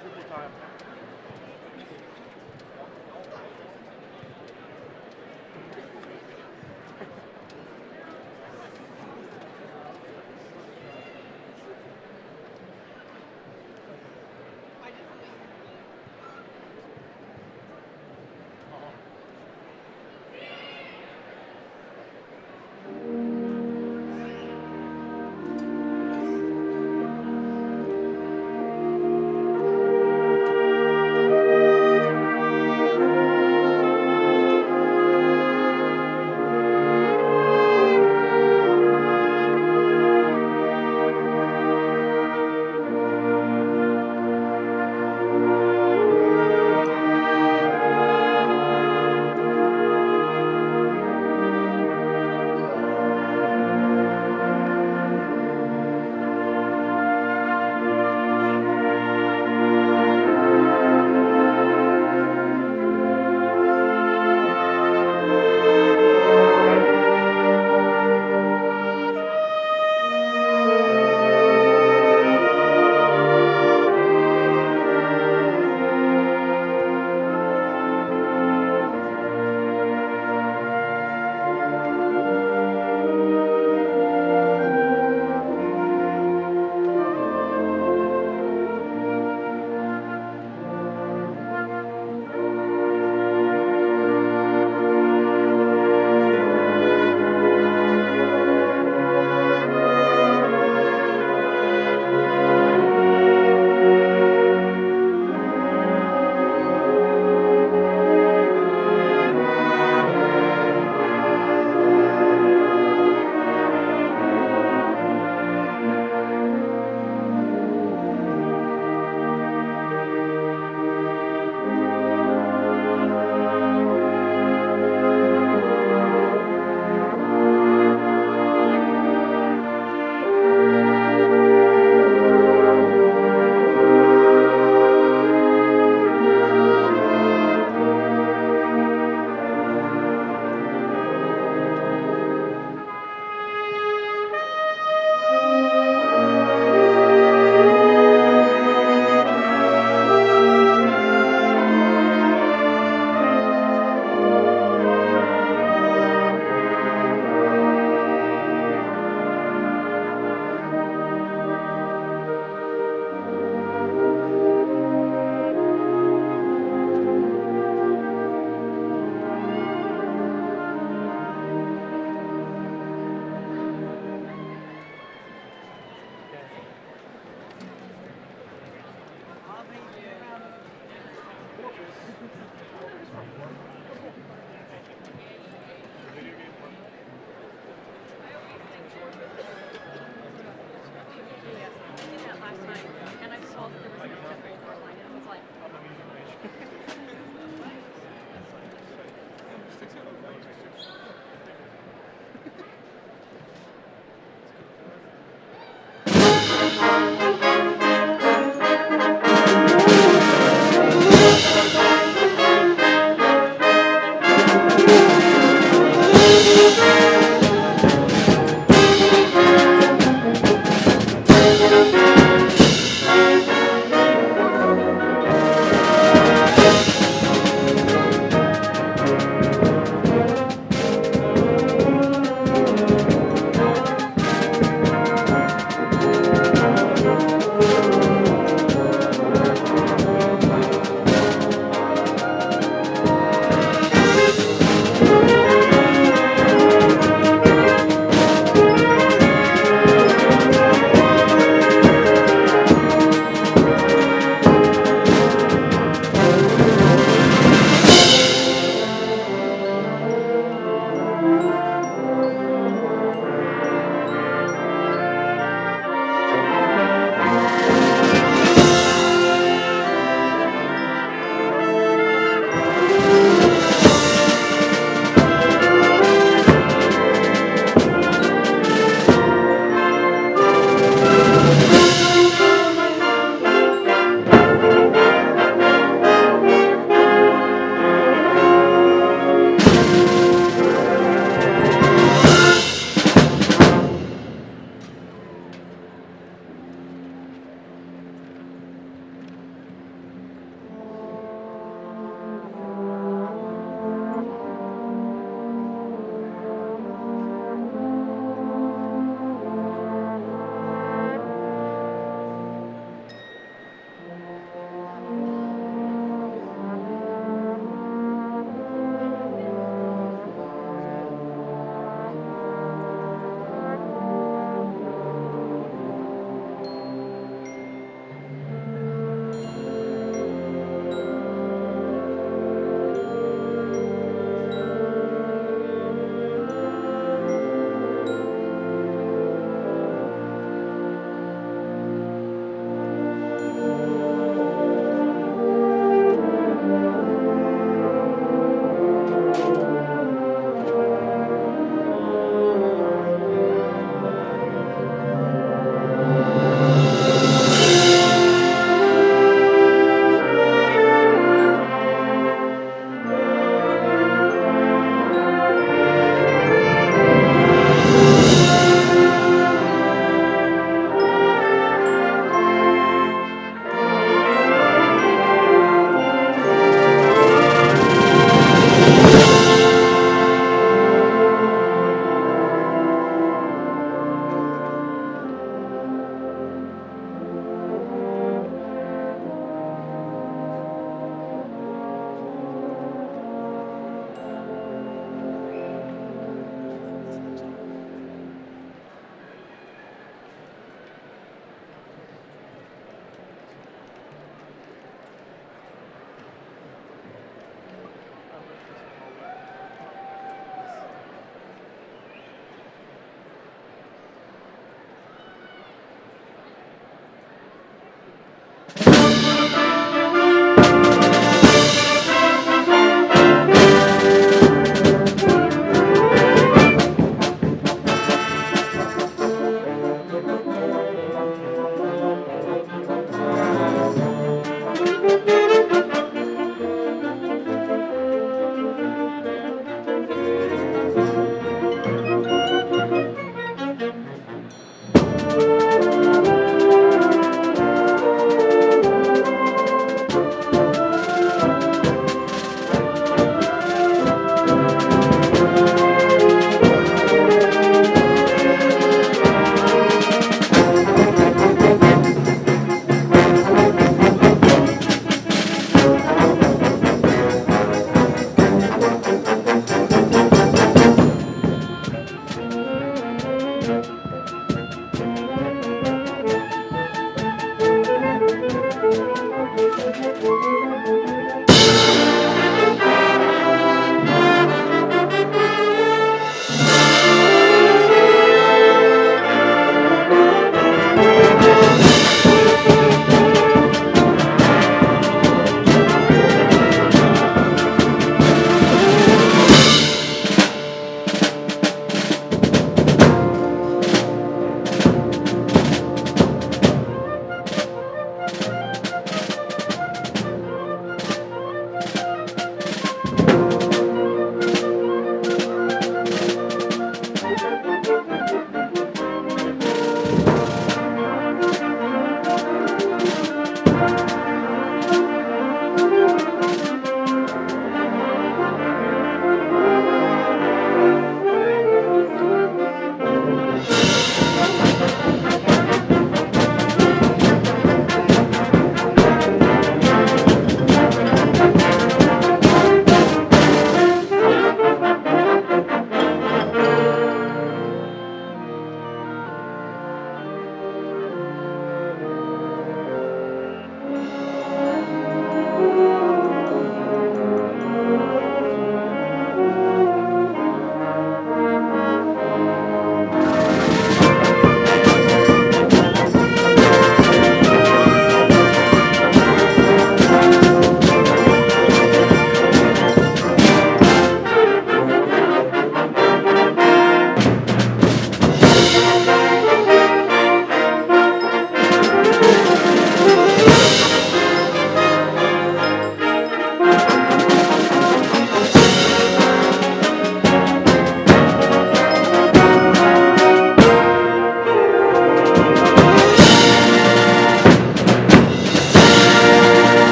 Triple time.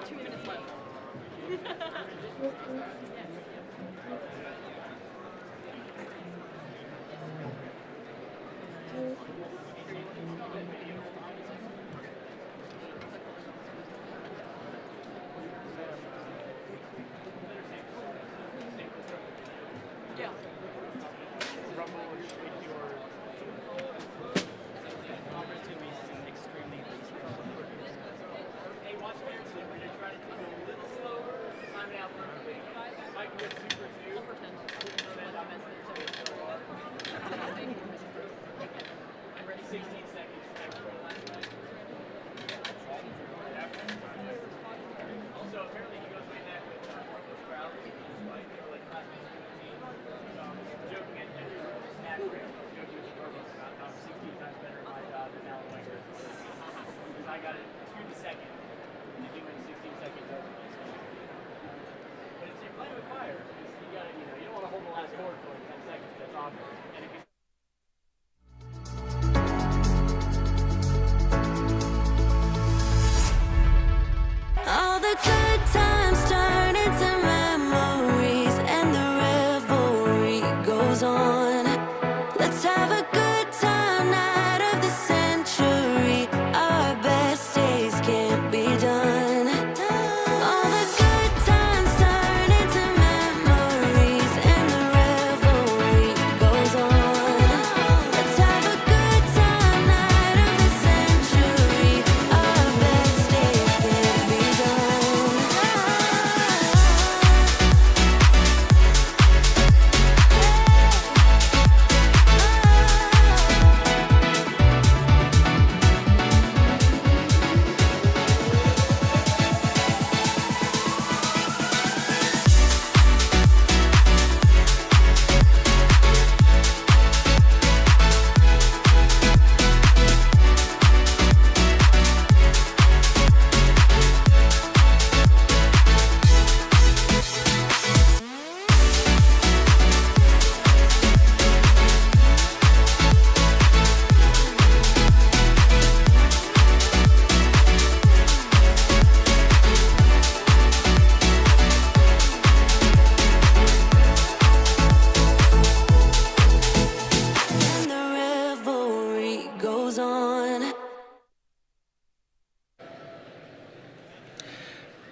2 minutes left. All the good times turn into memories and the revelry goes on. Let's have a good time, night of the century. Our best days can't be done. All the good times turn into memories and the revelry goes on. Let's have a good time, night of the century. Our best days can't be done. And the revelry goes on.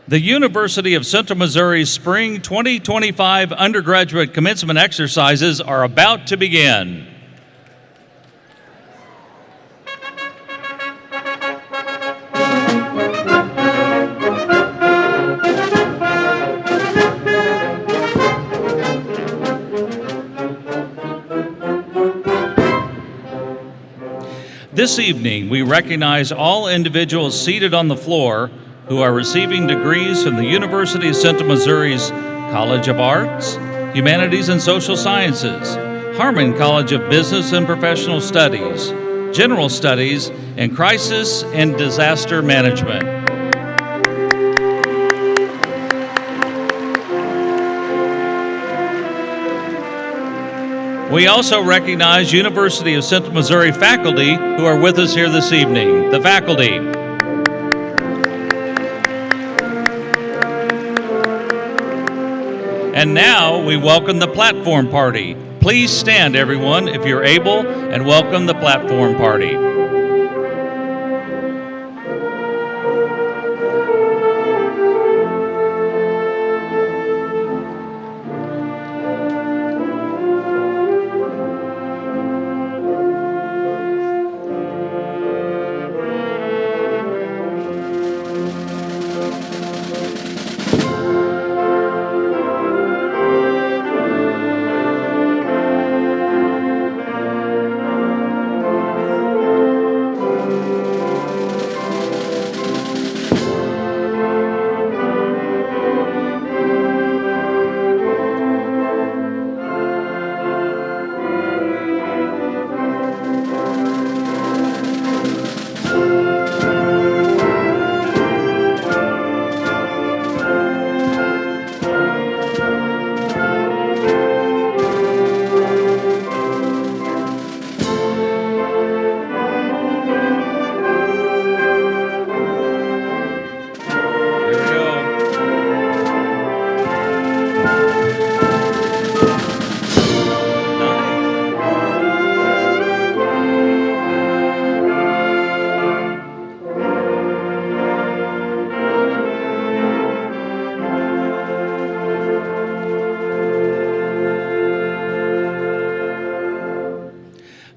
The University of Central Missouri's Spring 2025 undergraduate commencement exercises are about to begin. This evening, we recognize all individuals seated on the floor who are receiving degrees from the University of Central Missouri's College of Arts, Humanities and Social Sciences, Harmon College of Business and Professional Studies, General Studies, and Crisis and Disaster Management. We also recognize University of Central Missouri faculty who are with us here this evening. The faculty. And now we welcome the platform party. Please stand, everyone, if you're able, and welcome the platform party.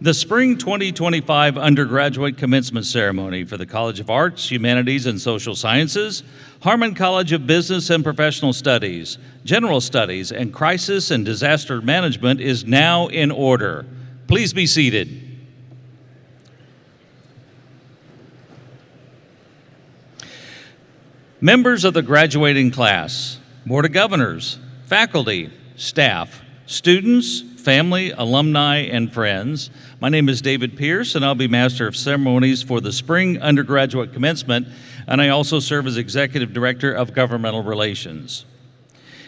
The Spring 2025 Undergraduate Commencement Ceremony for the College of Arts, Humanities, and Social Sciences, Harmon College of Business and Professional Studies, General Studies, and Crisis and Disaster Management is now in order. Please be seated. Members of the graduating class, Board of Governors, faculty, staff, students, family, alumni, and friends, my name is David Pierce, and I'll be Master of Ceremonies for the Spring Undergraduate Commencement, and I also serve as Executive Director of Governmental Relations.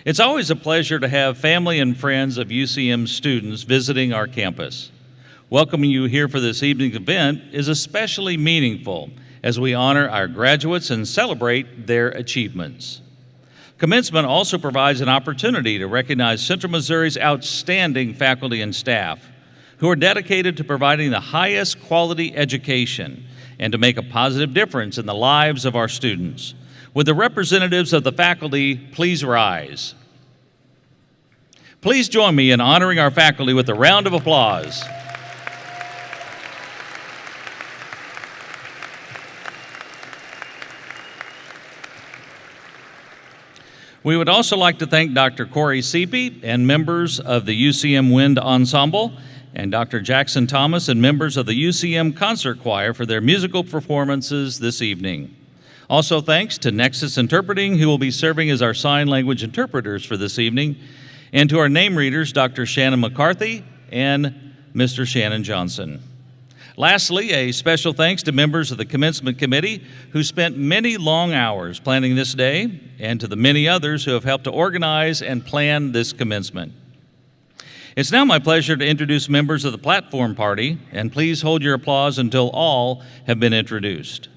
It's always a pleasure to have family and friends of UCM students visiting our campus. Welcoming you here for this evening's event is especially meaningful as we honor our graduates and celebrate their achievements. Commencement also provides an opportunity to recognize Central Missouri's outstanding faculty and staff who are dedicated to providing the highest quality education and to make a positive difference in the lives of our students. Would the representatives of the faculty please rise? Please join me in honoring our faculty with a round of applause. We would also like to thank Dr. Corey Seepy and members of the UCM Wind Ensemble, and Dr. Jackson Thomas and members of the UCM Concert Choir for their musical performances this evening. Also thanks to Nexus Interpreting, who will be serving as our sign language interpreters for this evening, and to our name readers, Dr. Shannon McCarthy and Mr. Shannon Johnson. Lastly, a special thanks to members of the Commencement Committee who spent many long hours planning this day, and to the many others who have helped to organize and plan this commencement. It's now my pleasure to introduce members of the platform party, and please hold your applause until all have been introduced.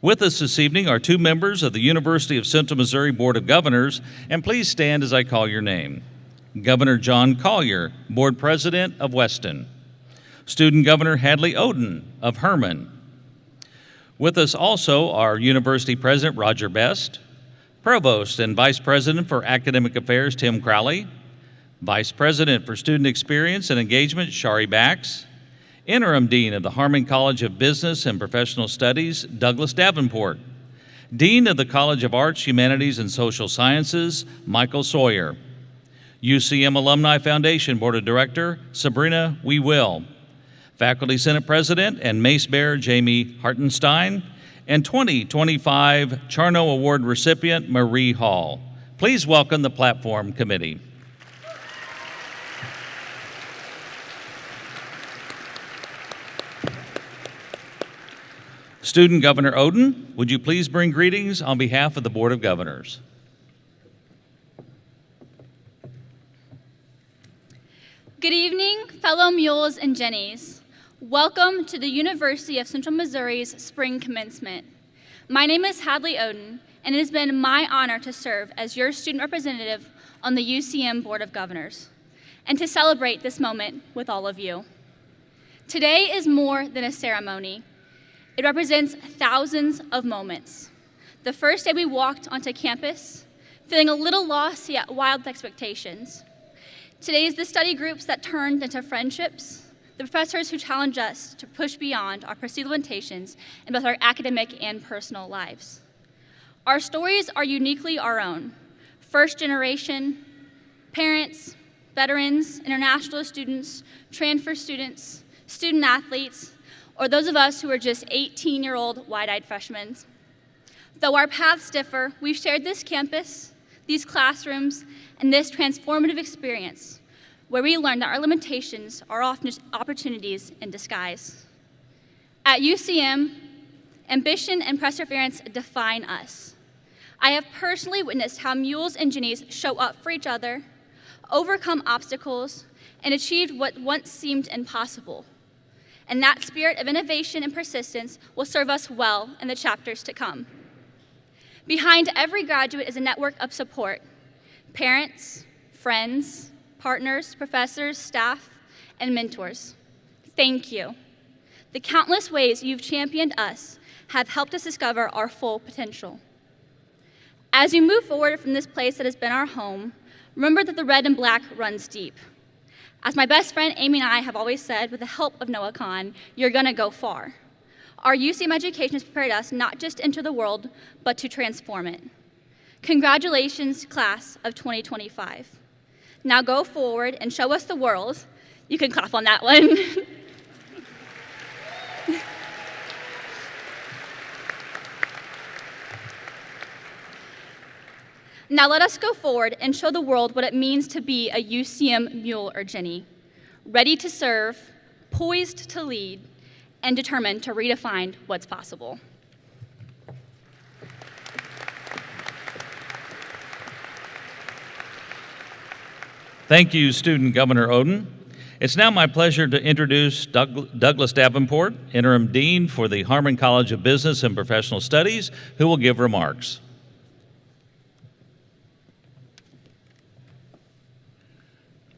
With us this evening are two members of the University of Central Missouri Board of Governors, and please stand as I call your name. Governor John Collier, Board President of Weston. Student Governor Hadley Oden of Harmon. With us also are University President Roger Best, Provost and Vice President for Academic Affairs Tim Crowley, Vice President for Student Experience and Engagement Shari Bax, Interim Dean of the Harmon College of Business and Professional Studies Douglas Davenport, Dean of the College of Arts, Humanities, and Social Sciences Michael Sawyer, UCM Alumni Foundation Board of Director Sabrina We Will, Faculty Senate President and Mace Bearer Jamie Hartenstein, and 2025 Charno Award recipient Marie Hall. Please welcome the Platform Committee. Student Governor Oden, would you please bring greetings on behalf of the Board of Governors? Good evening, fellow mules and jennies. Welcome to the University of Central Missouri's Spring Commencement. My name is Hadley Oden, and it has been my honor to serve as your student representative on the UCM Board of Governors, and to celebrate this moment with all of you. Today is more than a ceremony. It represents thousands of moments. The first day we walked onto campus, feeling a little lost yet wild with expectations. Today is the study groups that turned into friendships, the professors who challenge us to push beyond our perceived limitations in both our academic and personal lives. Our stories are uniquely our own. First generation, parents, veterans, international students, transfer students, student athletes, or those of us who are just 18-year-old wide-eyed freshmen. Though our paths differ, we've shared this campus, these classrooms, and this transformative experience where we learned that our limitations are often just opportunities in disguise. At UCM, ambition and perseverance define us. I have personally witnessed how mules and jennies show up for each other, overcome obstacles, and achieve what once seemed impossible. And that spirit of innovation and persistence will serve us well in the chapters to come. Behind every graduate is a network of support: parents, friends, partners, professors, staff, and mentors. Thank you. The countless ways you've championed us have helped us discover our full potential. As you move forward from this place that has been our home, remember that the red and black runs deep. As my best friend Amy and I have always said, with the help of Noah Khan, you're gonna go far. Our UCM education has prepared us not just to enter the world, but to transform it. Congratulations, class of 2025. Now go forward and show us the world. You can clap on that one. Now let us go forward and show the world what it means to be a UCM mule or Jenny, ready to serve, poised to lead, and determined to redefine what's possible. Thank you, Student Governor Oden. It's now my pleasure to introduce Douglas Davenport, Interim Dean for the Harmon College of Business and Professional Studies, who will give remarks.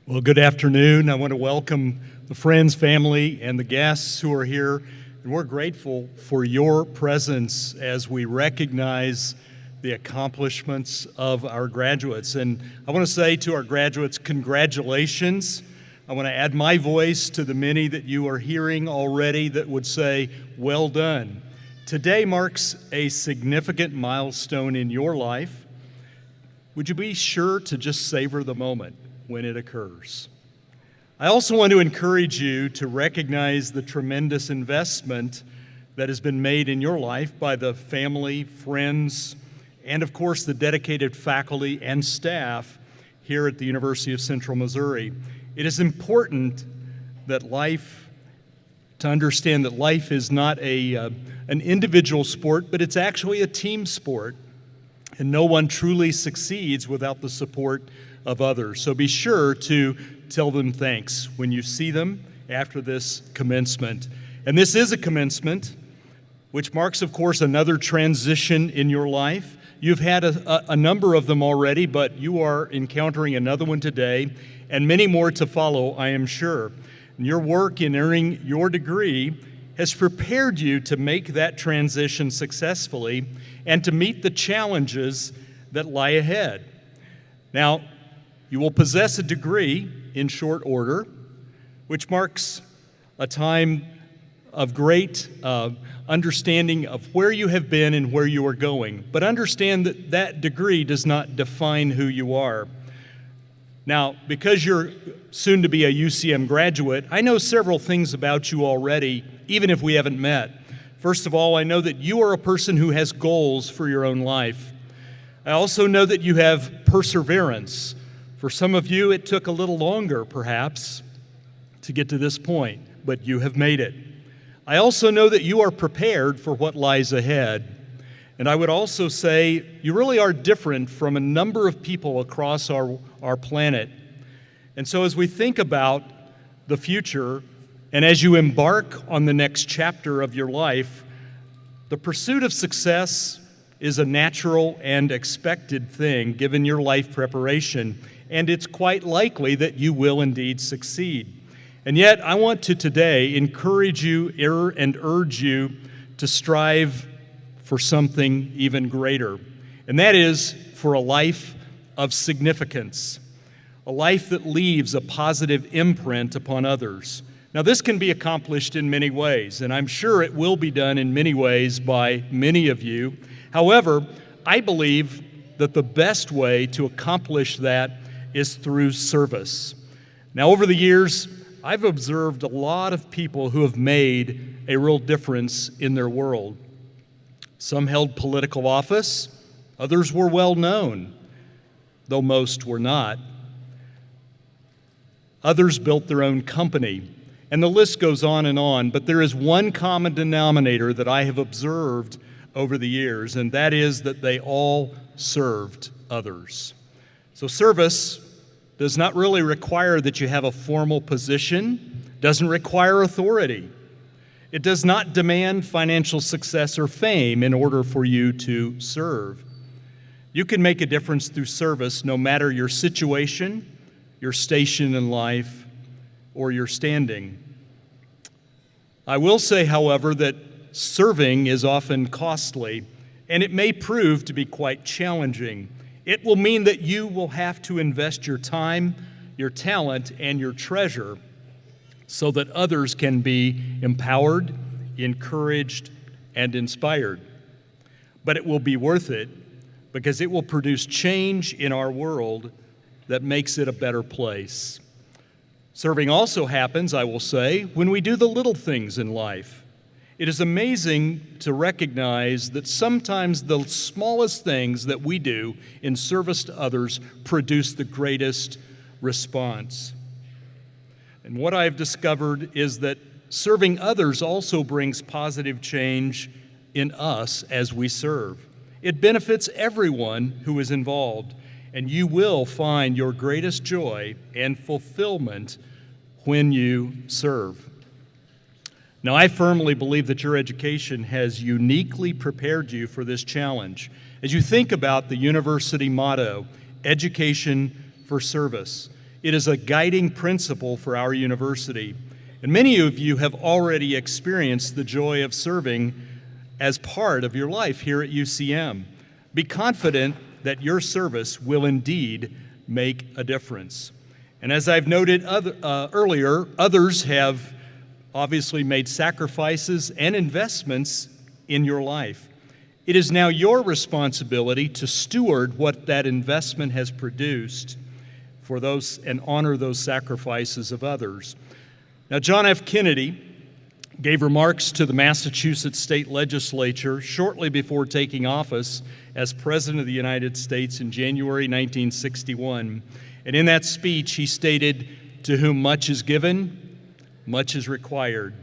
Well, good afternoon. I want to welcome the friends, family, and the guests who are here. And we're grateful for your presence as we recognize the accomplishments of our graduates. And I want to say to our graduates, congratulations. I want to add my voice to the many that you are hearing already that would say, well done. Today marks a significant milestone in your life. Would you be sure to just savor the moment when it occurs? I also want to encourage you to recognize the tremendous investment that has been made in your life by the family, friends, and of course the dedicated faculty and staff here at the University of Central Missouri. It is important that to understand that life is not an individual sport, but it's actually a team sport, and no one truly succeeds without the support of others. So be sure to tell them thanks when you see them after this commencement. And this is a commencement, which marks, of course, another transition in your life. You've had a number of them already, but you are encountering another one today, and many more to follow, I am sure. And your work in earning your degree has prepared you to make that transition successfully and to meet the challenges that lie ahead. Now, you will possess a degree in short order, which marks a time of great understanding of where you have been and where you are going. But understand that that degree does not define who you are. Now, because you're soon to be a UCM graduate, I know several things about you already, even if we haven't met. First of all, I know that you are a person who has goals for your own life. I also know that you have perseverance. For some of you, it took a little longer, perhaps, to get to this point, but you have made it. I also know that you are prepared for what lies ahead. And I would also say you really are different from a number of people across our planet. And so as we think about the future, and as you embark on the next chapter of your life, the pursuit of success is a natural and expected thing given your life preparation. And it's quite likely that you will indeed succeed. And yet, I want to today encourage you and urge you to strive for something even greater. And that is for a life of significance, a life that leaves a positive imprint upon others. Now, this can be accomplished in many ways, and I'm sure it will be done in many ways by many of you. However, I believe that the best way to accomplish that is through service. Now, over the years, I've observed a lot of people who have made a real difference in their world. Some held political office, others were well known, though most were not. Others built their own company, and the list goes on, but there is one common denominator that I have observed over the years, and that is that they all served others. So service does not really require that you have a formal position, doesn't require authority. It does not demand financial success or fame in order for you to serve. You can make a difference through service no matter your situation, your station in life, or your standing. I will say, however, that serving is often costly, and it may prove to be quite challenging. It will mean that you will have to invest your time, your talent, and your treasure so that others can be empowered, encouraged, and inspired. But it will be worth it because it will produce change in our world that makes it a better place. Serving also happens, I will say, when we do the little things in life. It is amazing to recognize that sometimes the smallest things that we do in service to others produce the greatest response. And what I've discovered is that serving others also brings positive change in us as we serve. It benefits everyone who is involved, and you will find your greatest joy and fulfillment when you serve. Now, I firmly believe that your education has uniquely prepared you for this challenge. As you think about the university motto, Education for Service, it is a guiding principle for our university. And many of you have already experienced the joy of serving as part of your life here at UCM. Be confident that your service will indeed make a difference. And as I've noted earlier, others have obviously made sacrifices and investments in your life. It is now your responsibility to steward what that investment has produced for those and honor those sacrifices of others. Now, John F. Kennedy gave remarks to the Massachusetts State Legislature shortly before taking office as President of the United States in January 1961. And in that speech, he stated, "To whom much is given, much is required."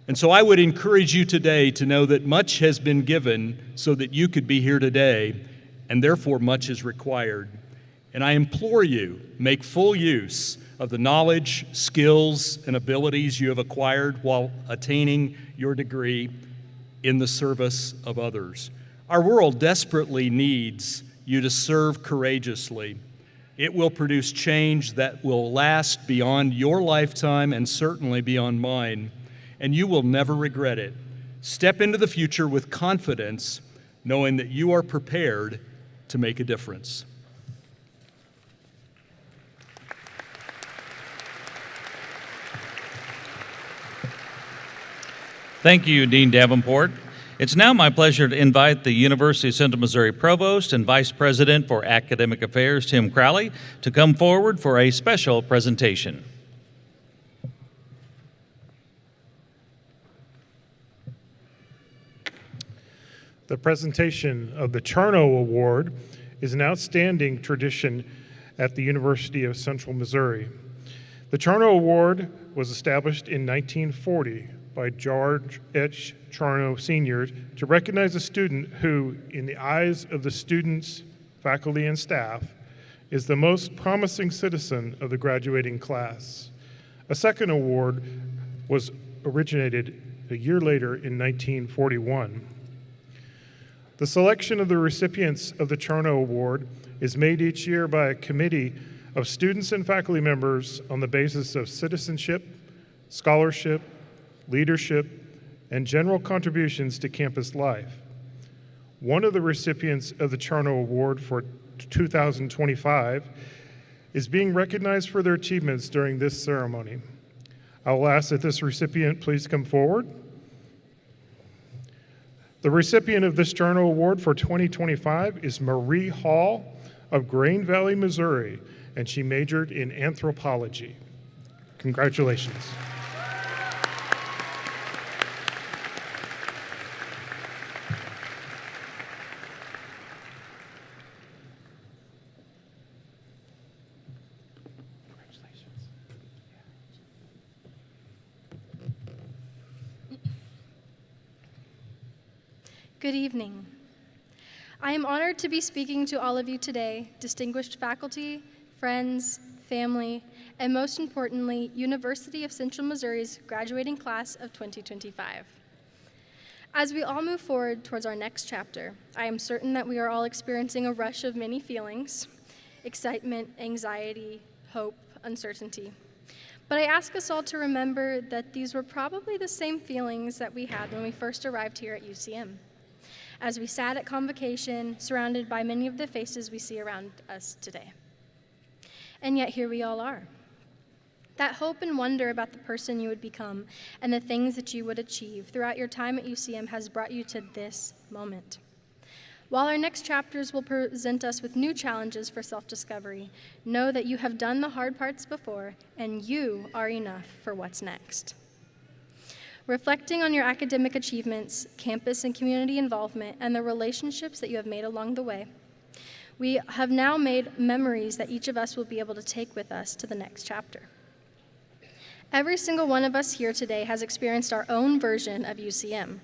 And so I would encourage you today to know that much has been given so that you could be here today, and therefore much is required. And I implore you, make full use of the knowledge, skills, and abilities you have acquired while attaining your degree in the service of others. Our world desperately needs you to serve courageously. It will produce change that will last beyond your lifetime and certainly beyond mine, and you will never regret it. Step into the future with confidence, knowing that you are prepared to make a difference. Thank you, Dean Davenport. It's now my pleasure to invite the University of Central Missouri Provost and Vice President for Academic Affairs, Tim Crowley, to come forward for a special presentation. The presentation of the Charno Award is an outstanding tradition at the University of Central Missouri. The Charno Award was established in 1940 by George H. Charno Sr. to recognize a student who, in the eyes of the students, faculty, and staff, is the most promising citizen of the graduating class. A second award was originated a year later in 1941. The selection of the recipients of the Charno Award is made each year by a committee of students and faculty members on the basis of citizenship, scholarship, leadership, and general contributions to campus life. One of the recipients of the Charno Award for 2025 is being recognized for their achievements during this ceremony. I will ask that this recipient please come forward. The recipient of this Charno Award for 2025 is Marie Hall of Grain Valley, Missouri, and she majored in anthropology. Congratulations. Good evening. I am honored to be speaking to all of you today, distinguished faculty, friends, family, and most importantly, University of Central Missouri's graduating class of 2025. As we all move forward towards our next chapter, I am certain that we are all experiencing a rush of many feelings: excitement, anxiety, hope, uncertainty. But I ask us all to remember that these were probably the same feelings that we had when we first arrived here at UCM, as we sat at convocation, surrounded by many of the faces we see around us today. And yet here we all are. That hope and wonder about the person you would become and the things that you would achieve throughout your time at UCM has brought you to this moment. While our next chapters will present us with new challenges for self-discovery, know that you have done the hard parts before and you are enough for what's next. Reflecting on your academic achievements, campus and community involvement, and the relationships that you have made along the way, we have now made memories that each of us will be able to take with us to the next chapter. Every single one of us here today has experienced our own version of UCM,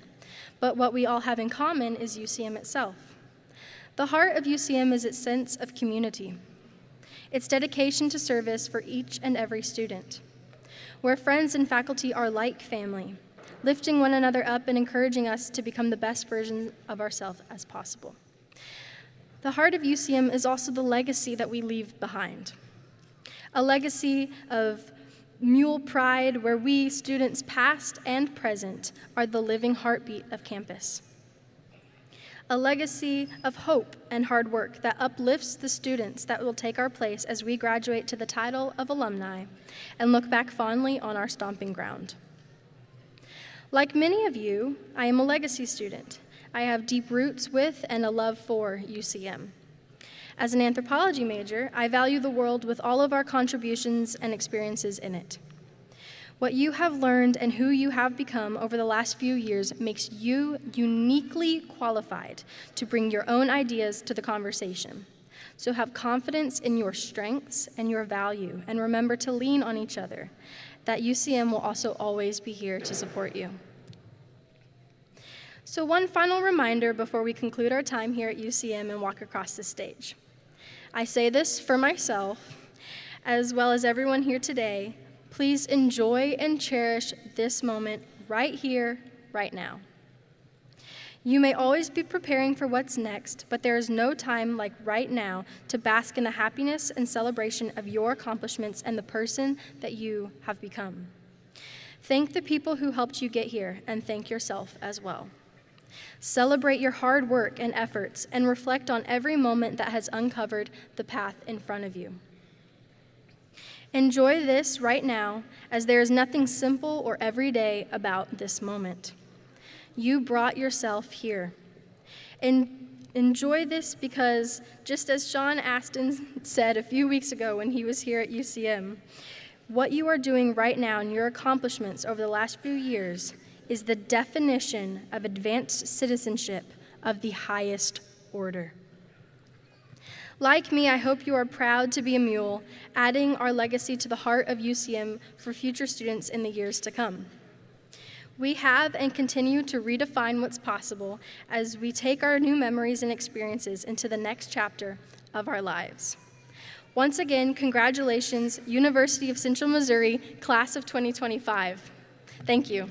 but what we all have in common is UCM itself. The heart of UCM is its sense of community, its dedication to service for each and every student, where friends and faculty are like family, lifting one another up and encouraging us to become the best version of ourselves as possible. The heart of UCM is also the legacy that we leave behind, a legacy of Mule pride, where we, students past and present, are the living heartbeat of campus. A legacy of hope and hard work that uplifts the students that will take our place as we graduate to the title of alumni and look back fondly on our stomping ground. Like many of you, I am a legacy student. I have deep roots with and a love for UCM. As an anthropology major, I value the world with all of our contributions and experiences in it. What you have learned and who you have become over the last few years makes you uniquely qualified to bring your own ideas to the conversation. So have confidence in your strengths and your value, and remember to lean on each other. That UCM will also always be here to support you. So one final reminder before we conclude our time here at UCM and walk across the stage. I say this for myself, as well as everyone here today. Please enjoy and cherish this moment right here, right now. You may always be preparing for what's next, but there is no time like right now to bask in the happiness and celebration of your accomplishments and the person that you have become. Thank the people who helped you get here, and thank yourself as well. Celebrate your hard work and efforts, and reflect on every moment that has uncovered the path in front of you. Enjoy this right now, as there is nothing simple or everyday about this moment. You brought yourself here. And enjoy this because, just as Sean Aston said a few weeks ago when he was here at UCM, what you are doing right now and your accomplishments over the last few years is the definition of advanced citizenship of the highest order. Like me, I hope you are proud to be a mule, adding our legacy to the heart of UCM for future students in the years to come. We have and continue to redefine what's possible as we take our new memories and experiences into the next chapter of our lives. Once again, congratulations, University of Central Missouri, Class of 2025. Thank you.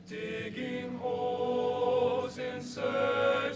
Digging holes in search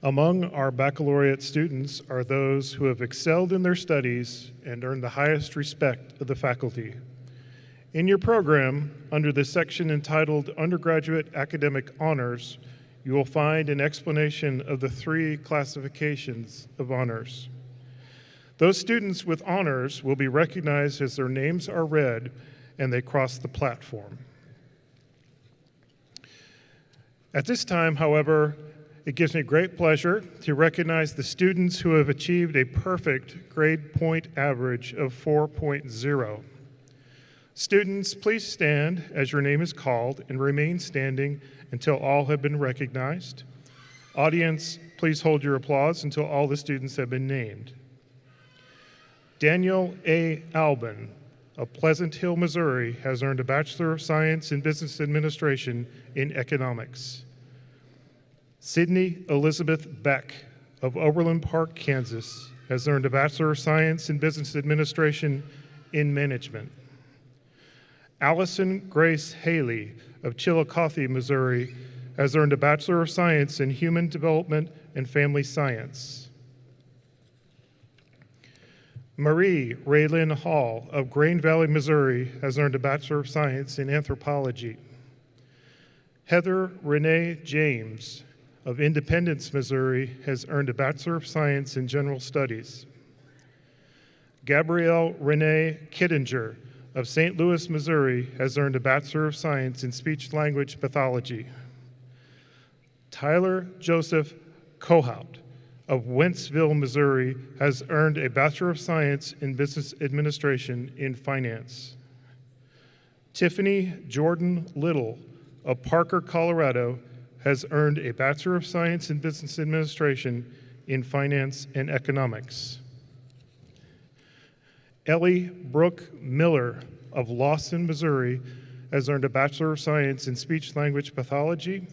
Among our baccalaureate students are those who have excelled in their studies and earned the highest respect of the faculty. In your program, under the section entitled Undergraduate Academic Honors, you will find an explanation of the 3 classifications of honors. Those students with honors will be recognized as their names are read and they cross the platform. At this time, however, it gives me great pleasure to recognize the students who have achieved a perfect grade point average of 4.0. Students, please stand as your name is called and remain standing until all have been recognized. Audience, please hold your applause until all the students have been named. Daniel A. Albin of Pleasant Hill, Missouri, has earned a Bachelor of Science in Business Administration in Economics. Sydney Elizabeth Beck of Overland Park, Kansas, has earned a Bachelor of Science in Business Administration in Management. Allison Grace Haley of Chillicothe, Missouri, has earned a Bachelor of Science in Human Development and Family Science. Marie Raylyn Hall of Grain Valley, Missouri, has earned a Bachelor of Science in Anthropology. Heather Renee James of Independence, Missouri, has earned a Bachelor of Science in General Studies. Gabrielle Renee Kittinger of St. Louis, Missouri, has earned a Bachelor of Science in Speech-Language Pathology. Tyler Joseph Kohout of Wentzville, Missouri, has earned a Bachelor of Science in Business Administration in Finance. Tiffany Jordan Little of Parker, Colorado, has earned a Bachelor of Science in Business Administration in Finance and Economics. Ellie Brooke Miller of Lawson, Missouri, has earned a Bachelor of Science in Speech-Language Pathology.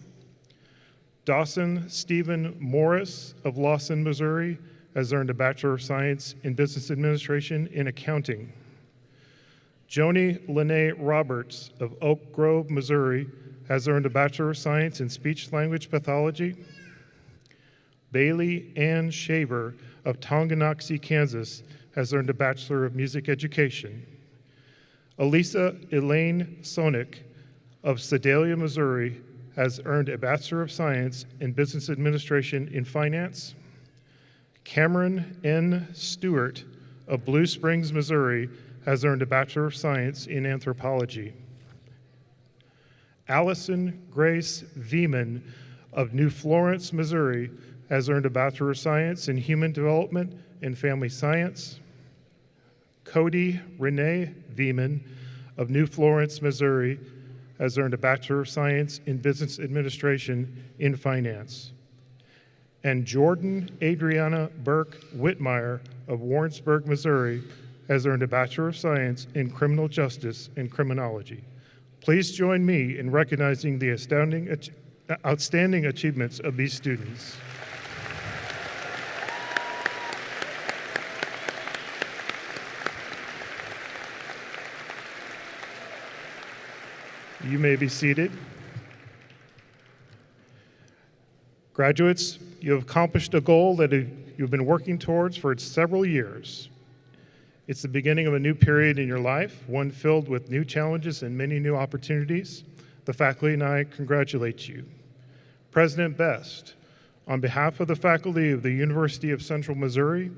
Dawson Stephen Morris of Lawson, Missouri, has earned a Bachelor of Science in Business Administration in Accounting. Joni Lene Roberts of Oak Grove, Missouri, has earned a Bachelor of Science in Speech-Language Pathology. Bailey Ann Shaver of Tonganoxie, Kansas, has earned a Bachelor of Music Education. Elisa Elaine Sonic of Sedalia, Missouri, has earned a Bachelor of Science in Business Administration in Finance. Cameron N. Stewart of Blue Springs, Missouri, has earned a Bachelor of Science in Anthropology. Allison Grace Veman of New Florence, Missouri, has earned a Bachelor of Science in Human Development and Family Science. Cody Renee Veman of New Florence, Missouri, has earned a Bachelor of Science in Business Administration in Finance. And Jordan Adriana Burke Whitmire of Warrensburg, Missouri, has earned a Bachelor of Science in Criminal Justice and Criminology. Please join me in recognizing the outstanding achievements of these students. You may be seated. Graduates, you have accomplished a goal that you've been working towards for several years. It's the beginning of a new period in your life, one filled with new challenges and many new opportunities. The faculty and I congratulate you. President Best, on behalf of the faculty of the University of Central Missouri,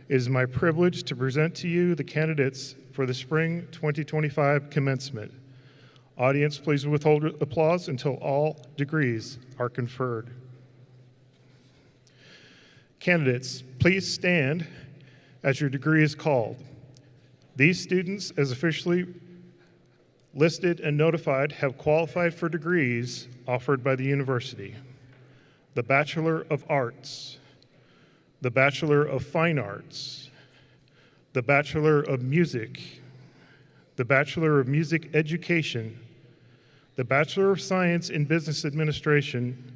it is my privilege to present to you the candidates for the Spring 2025 Commencement. Audience, please withhold applause until all degrees are conferred. Candidates, please stand as your degree is called. These students, as officially listed and notified, have qualified for degrees offered by the university: the Bachelor of Arts, the Bachelor of Fine Arts, the Bachelor of Music, the Bachelor of Music Education, the Bachelor of Science in Business Administration,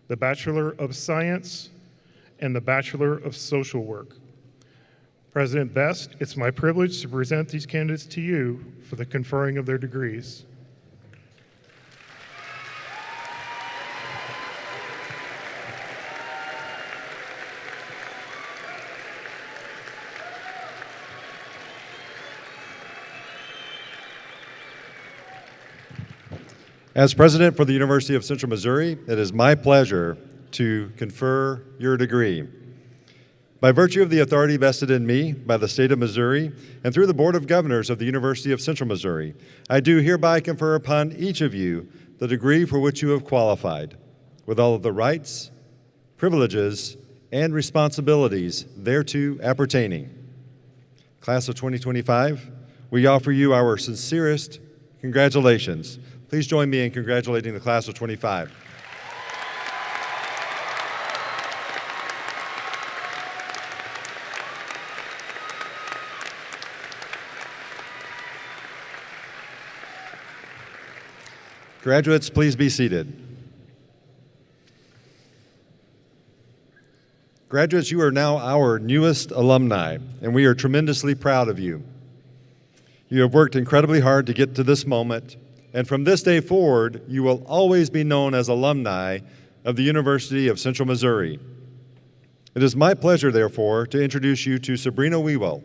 the Bachelor of Science, and the Bachelor of Social Work. President Best, it's my privilege to present these candidates to you for the conferring of their degrees. As president for the University of Central Missouri, it is my pleasure to confer your degree. By virtue of the authority vested in me by the state of Missouri and through the Board of Governors of the University of Central Missouri, I do hereby confer upon each of you the degree for which you have qualified, with all of the rights, privileges, and responsibilities thereto appertaining. Class of 2025, we offer you our sincerest congratulations. Please join me in congratulating the class of 25. Graduates, please be seated. Graduates, you are now our newest alumni, and we are tremendously proud of you. You have worked incredibly hard to get to this moment, and from this day forward, you will always be known as alumni of the University of Central Missouri. It is my pleasure, therefore, to introduce you to Sabrina Wewell,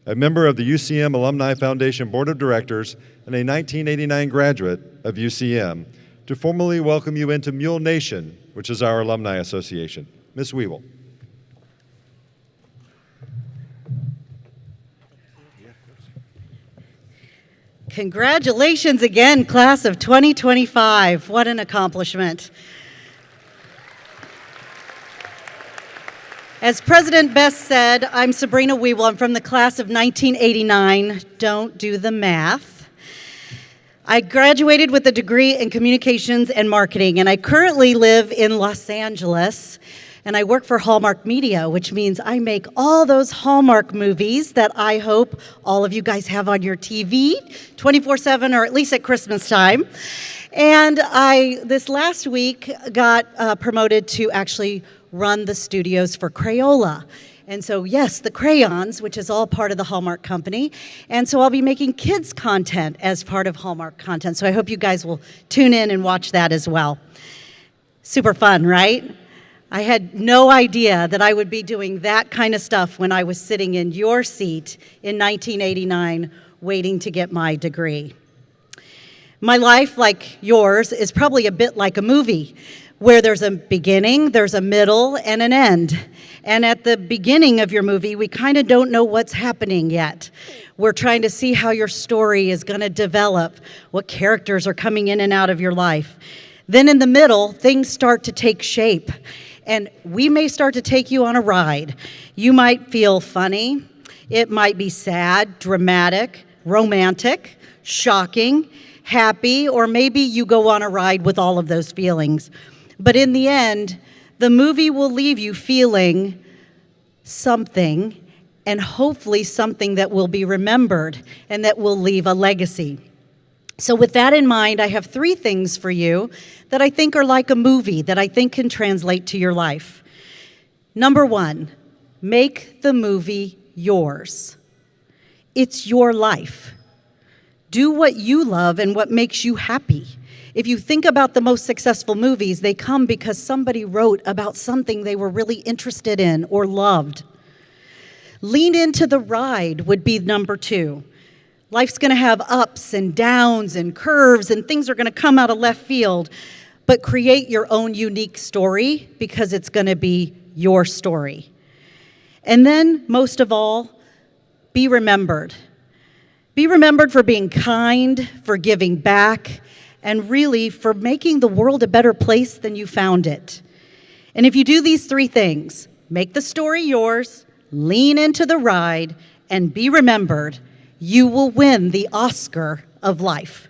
a member of the UCM Alumni Foundation Board of Directors and a 1989 graduate of UCM, to formally welcome you into Mule Nation, which is our alumni association. Ms. Wewell. Congratulations again, class of 2025. What an accomplishment. As President Best said, I'm Sabrina Wewell. I'm from the class of 1989. Don't do the math. I graduated with a degree in communications and marketing, and I currently live in Los Angeles, and I work for Hallmark Media, which means I make all those Hallmark movies that I hope all of you guys have on your TV 24/7, or at least at Christmas time. And I, this last week, got promoted to actually run the studios for Crayola. And so, yes, the crayons, which is all part of the Hallmark company. And so I'll be making kids content as part of Hallmark content. So I hope you guys will tune in and watch that as well. Super fun, right? I had no idea that I would be doing that kind of stuff when I was sitting in your seat in 1989 waiting to get my degree. My life, like yours, is probably a bit like a movie where there's a beginning, there's a middle, and an end. And at the beginning of your movie, we kind of don't know what's happening yet. We're trying to see how your story is going to develop, what characters are coming in and out of your life. Then in the middle, things start to take shape. And we may start to take you on a ride. You might feel funny. It might be sad, dramatic, romantic, shocking, happy, or maybe you go on a ride with all of those feelings. But in the end, the movie will leave you feeling something, and hopefully something that will be remembered and that will leave a legacy. So with that in mind, I have 3 things for you that I think are like a movie that I think can translate to your life. Number 1, make the movie yours. It's your life. Do what you love and what makes you happy. If you think about the most successful movies, they come because somebody wrote about something they were really interested in or loved. Lean into the ride would be number 2. Life's going to have ups and downs and curves, and things are going to come out of left field, but create your own unique story because it's going to be your story. And then, most of all, be remembered. Be remembered for being kind, for giving back, and really for making the world a better place than you found it. And if you do these 3 things, make the story yours, lean into the ride, and be remembered, you will win the Oscar of life.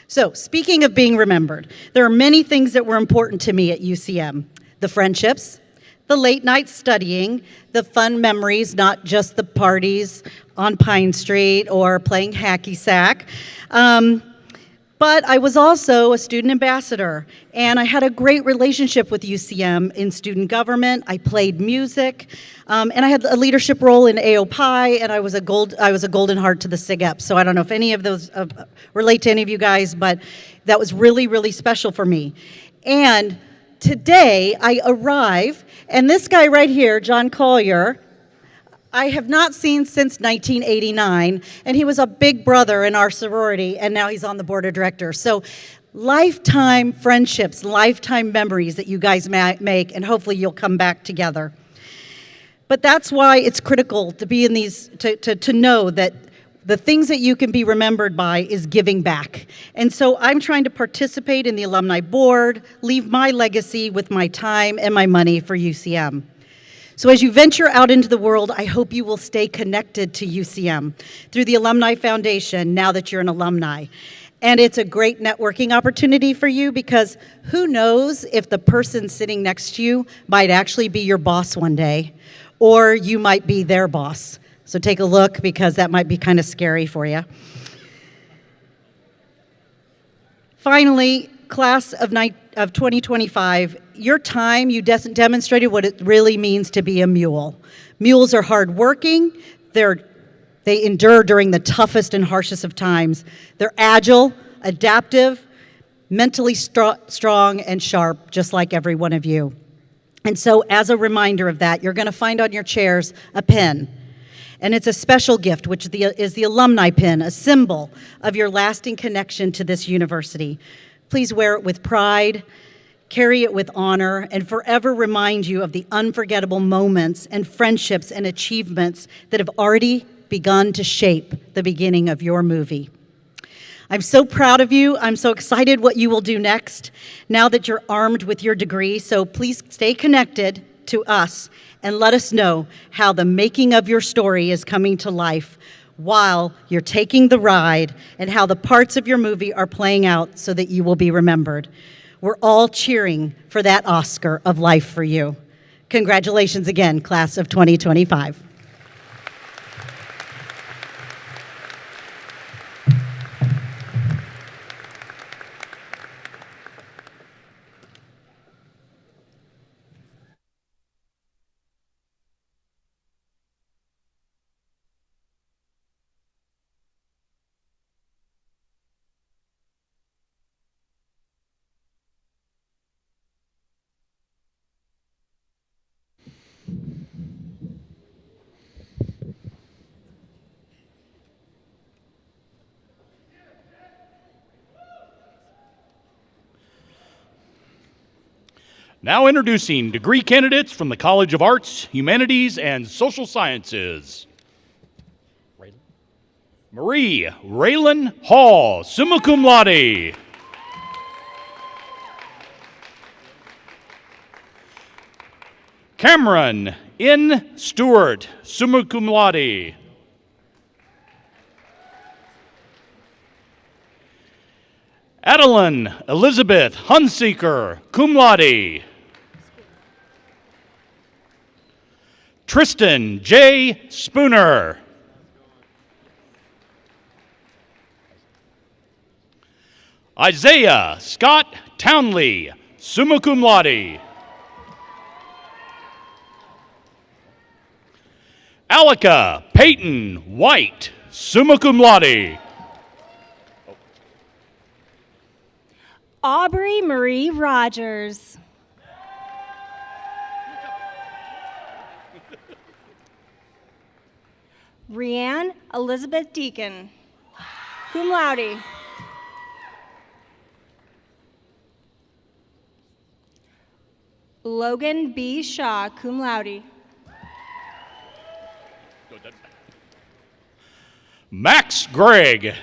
So, speaking of being remembered, there are many things that were important to me at UCM. The friendships, the late night studying, the fun memories, not just the parties on Pine Street or playing hacky sack. But I was also a student ambassador, and I had a great relationship with UCM in student government. I played music, and I had a leadership role in AOPI, and I was a Golden Heart to the SIGEP. So I don't know if any of those relate to any of you guys, but that was really, really special for me. And today I arrive, and this guy right here, John Collier, I have not seen since 1989, and he was a big brother in our sorority, and now he's on the board of directors. So lifetime friendships, lifetime memories that you guys make, and hopefully you'll come back together. But that's why it's critical to be in these, to know that the things that you can be remembered by is giving back. And so I'm trying to participate in the alumni board, leave my legacy with my time and my money for UCM. So as you venture out into the world, I hope you will stay connected to UCM through the Alumni Foundation now that you're an alumni. And it's a great networking opportunity for you because who knows if the person sitting next to you might actually be your boss one day, or you might be their boss. So take a look because that might be kind of scary for you. Finally, class of 2025, your time, you demonstrated what it really means to be a mule. Mules are hardworking. They endure during the toughest and harshest of times. They're agile, adaptive, mentally strong, and sharp, just like every one of you. And so as a reminder of that, you're going to find on your chairs a pin. And it's a special gift, which is the alumni pin, a symbol of your lasting connection to this university. Please wear it with pride, carry it with honor, and forever remind you of the unforgettable moments and friendships and achievements that have already begun to shape the beginning of your movie. I'm so proud of you. I'm so excited what you will do next now that you're armed with your degree. So please stay connected to us and let us know how the making of your story is coming to life while you're taking the ride and how the parts of your movie are playing out so that you will be remembered. We're all cheering for that Oscar of life for you. Congratulations again, class of 2025. Now introducing degree candidates from the College of Arts, Humanities, and Social Sciences. Marie Raylan Hall, summa cum laude. Cameron N. Stewart, summa cum laude. Adeline Elizabeth Hunseeker, cum laude. Tristan J. Spooner. Isaiah Scott Townley, summa cum laude. Alika Peyton White, summa cum laude. Aubrey Marie Rogers. Rianne Elizabeth Deacon, cum laude. Logan B. Shaw, cum laude. Max Gregg.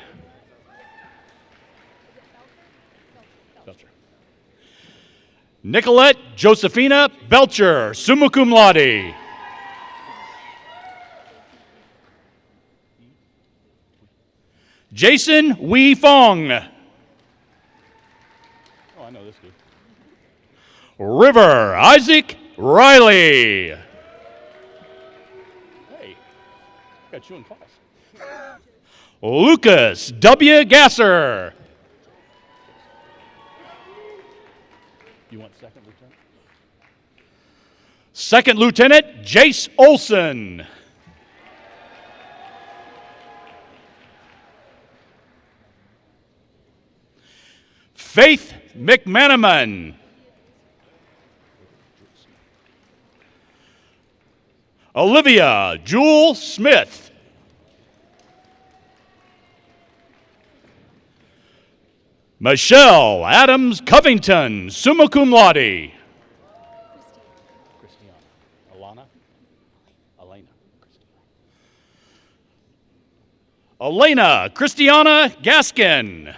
Nicolette Josephina Belcher, summa cum laude. Jason Wee Fong. Oh, I know this dude. River Isaac Riley. Hey, got you in class. Lucas W. Gasser. You want second lieutenant? Second Lieutenant Jace Olson. Faith McManaman. Olivia Jewel Smith. Michelle Adams Covington, summa cum laude. Christiana. Alana. Elena. Elena Christiana Gaskin.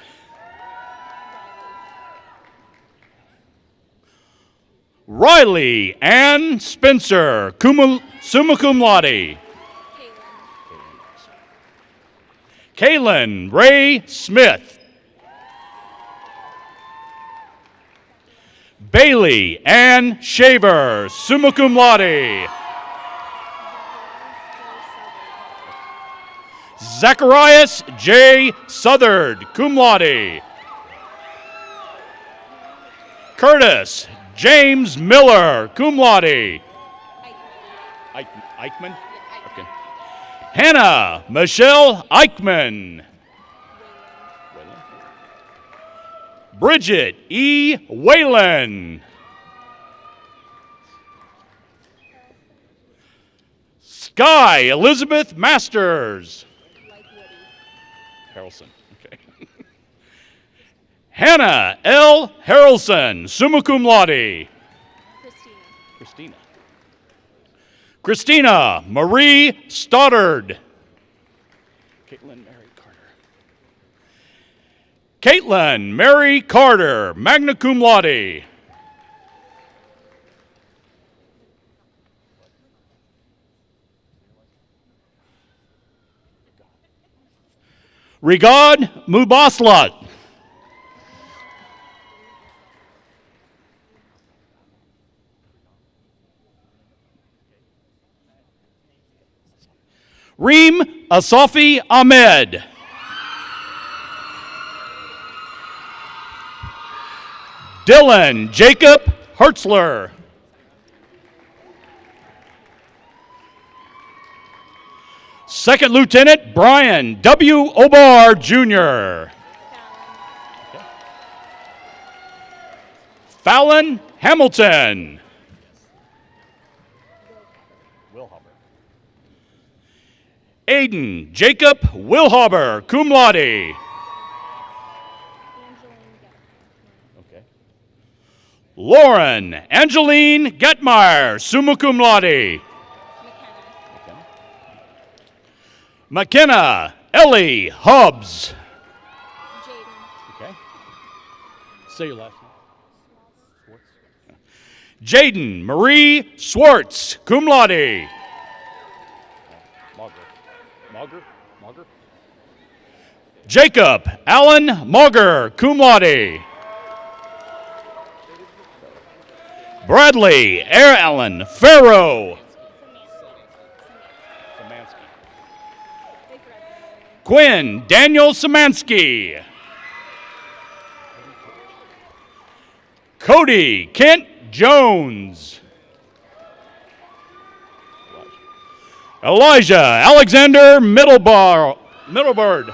Riley Ann Spencer, summa cum laude. Kaylin Ray Smith. Bailey Ann Shaver, summa cum laude. Zacharias J. Southard, cum laude. Curtis James Miller, cum laude. Eichmann? Okay. Hannah Michelle Eichmann. Bridget E. Whalen. Sky Elizabeth Masters. Harrelson. Okay. Hannah L. Harrelson, summa cum laude. Christina. Christina Marie Stoddard. Caitlin Mary Carter. Caitlin Mary Carter, magna cum laude. Rigad Mubaslat. Reem Asafi Ahmed. Dylan Jacob Hertzler. Second Lieutenant Brian W. Obar, Jr. Fallon Hamilton. Aiden Jacob Wilhaber, cum laude. Okay. Lauren Angeline Getmeyer, summa cum laude. McKenna Ellie Hubbs. Okay. Say your last name. Jaden Marie Swartz, cum laude. Mauger. Jacob Allen Mauger, cum laude. Bradley Allen Farrow. Quinn Daniel Samansky. Cody Kent Jones. Elijah Alexander Middlebird.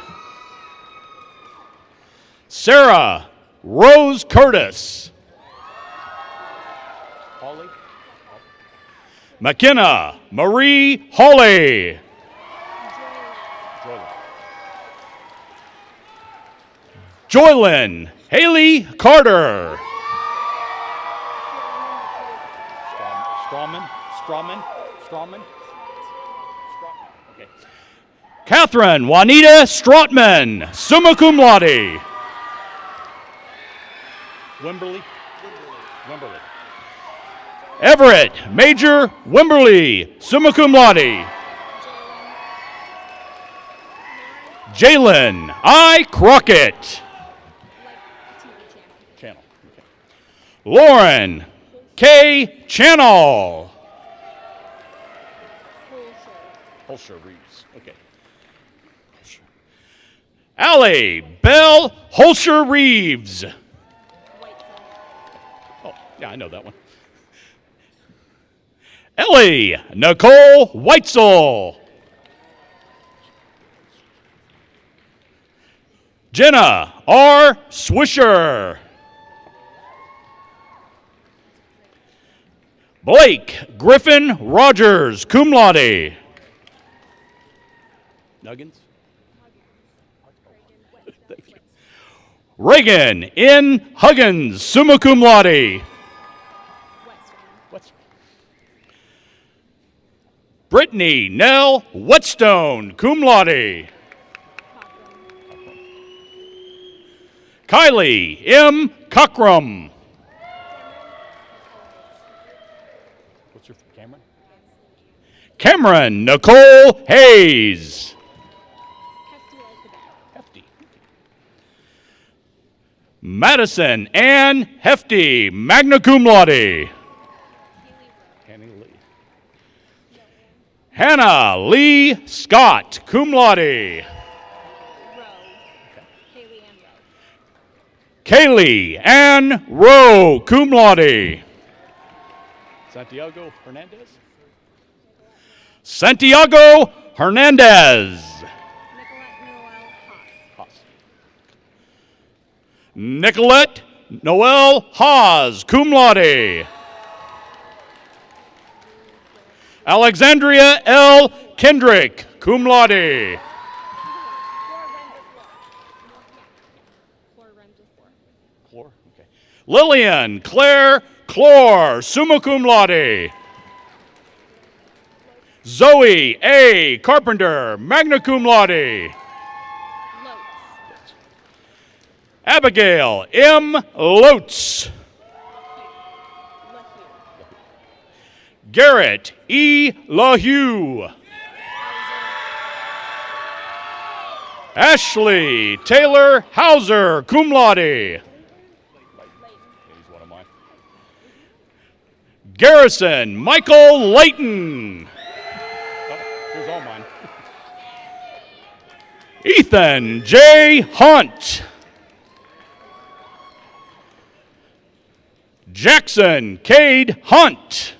Sarah Rose Curtis. McKenna Marie Hawley. Joylyn Haley Carter. Strawman. Okay. Catherine Juanita Strotman, summa cum laude. Wimberly. Everett Major Wimberly, summa cum laude. Jalen I. Crockett. Channel. Okay. Lauren K. Channel. Holscher Reeves. Okay. Allie Bell Holscher Reeves. Oh, yeah, I know that one. Ellie Nicole Weitzel. Jenna R. Swisher. Blake Griffin Rogers, cum laude. Nuggins? Thank you. Reagan N. Huggins, summa cum laude. Brittany Nell Whetstone, cum laude. Kylie M. Cockrum. What's your Cameron? Cameron Nicole Hayes. Hefty. Madison Ann Hefty, magna cum laude. Hannah Lee Scott, cum laude. Kaylee Ann Rowe, cum laude. Santiago Hernandez? Santiago Hernandez. Nicolette Noel Haas, cum laude. Alexandria L. Kendrick, cum laude. Lillian Claire Clore, summa cum laude. Zoe A. Carpenter, magna cum laude. Abigail M. Lotz. Garrett E. LaHue. Ashley Taylor Hauser, cum laude. Garrison Michael Layton. Here's all mine. Ethan J. Hunt. Jackson Cade Hunt.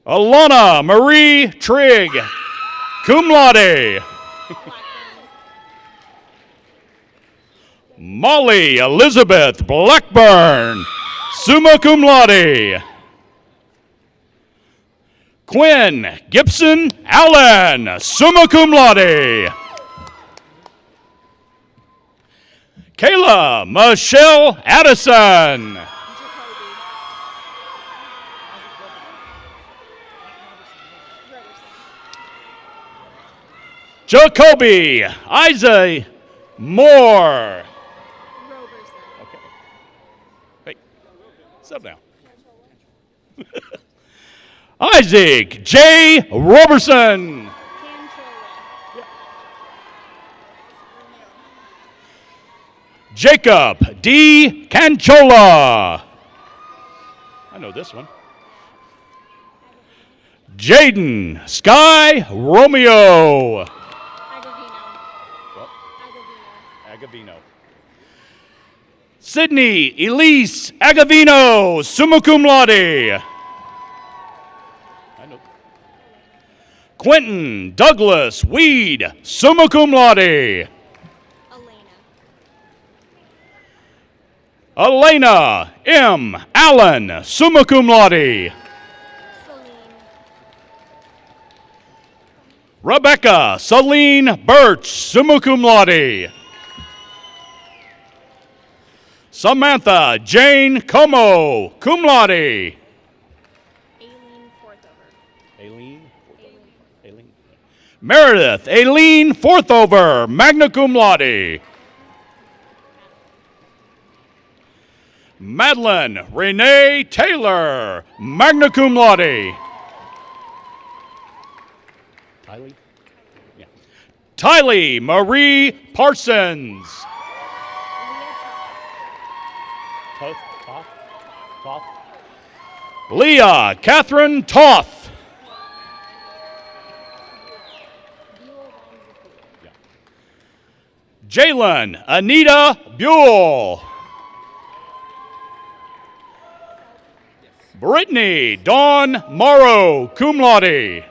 Alana Marie Trigg, cum laude. Molly Elizabeth Blackburn, summa cum laude. Quinn Gibson Allen, summa cum laude. Kayla Michelle Addison. Jacoby Isaac Moore. Okay. Hey, sit down. Isaac J. Roberson. Jacob D. Canchola. I know this one. Jaden Sky Romeo. Agavino. Sydney Elise Agavino, summa cum laude. I know. Quentin Douglas Weed, summa cum laude. Elena M. Allen, summa cum laude. Rebecca Celine Birch, summa cum laude. Samantha Jane Como, cum laude. Aileen Forthover. Meredith Aileen Forthover, magna cum laude. Madeline Renee Taylor, magna cum laude. Tylee Marie Parsons. Leah Catherine Toth. Jalen Anita Buell. Brittany Dawn Morrow, cum laude.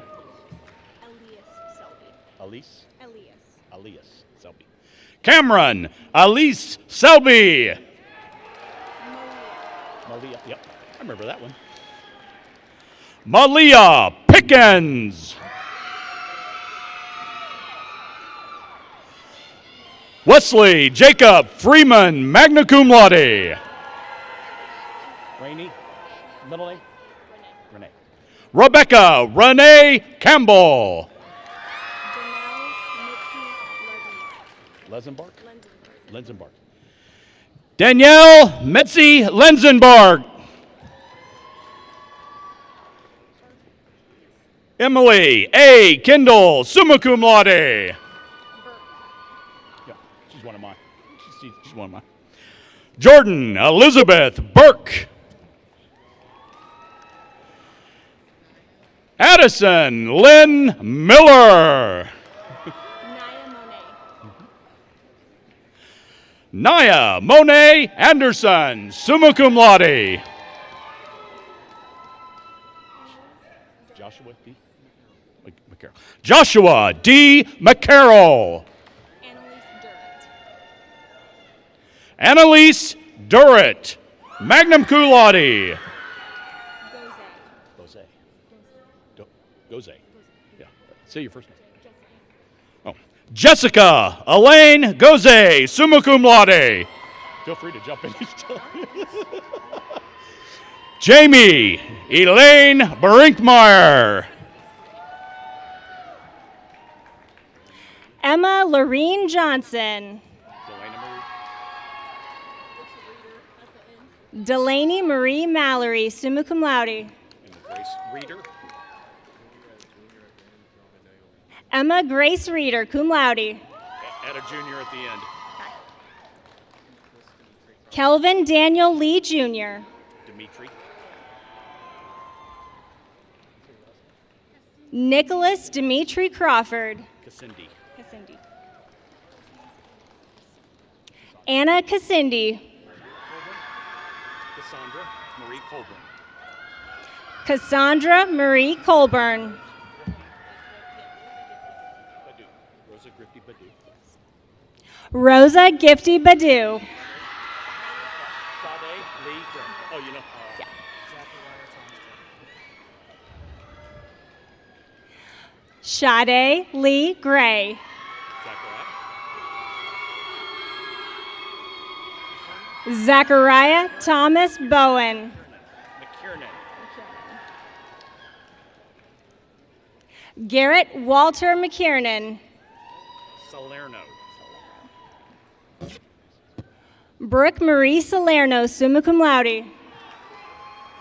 Elias Selby. Cameron Elise Selby. Malia, yep, I remember that one. Malia Pickens. Wesley Jacob Freeman, magna cum laude. Rainey, middle name? Renee. Rebecca Renee Campbell. Lenzenbark? Lenzenbark. Danielle Metzi Lenzenbark. Emily A. Kendall, summa cum laude. Yeah, she's one of mine. She's one of mine. Jordan Elizabeth Burke. Addison Lynn Miller. Naya Monet Anderson, summa cum laude. Joshua D. McCarroll. Joshua D. McCarroll. Annalise Durrett, magna cum laude. Goze. Yeah. Say your first name. Oh. Jessica Elaine Goze, summa cum laude. Feel free to jump in each time. Jamie Elaine Brinkmeyer. Emma Lorene Johnson. Delaney Marie Mallory, summa cum laude. And Grace Reader. Emma Grace Reader, cum laude. Add a junior at the end. Kelvin Daniel Lee Jr. Dimitri. Nicholas Dimitri Crawford. Cassindi. Anna Cassindi. Cassandra Marie Colburn. Cassandra Marie Colburn. Badu. Rosa Grifty Badu. Rosa Gifty Badu. Sade Lee Gray. Oh, you know. Sade Lee Gray. Zachariah Thomas Bowen. McKiernan. Garrett Walter McKiernan. Salerno. Brooke Marie Salerno, summa cum laude.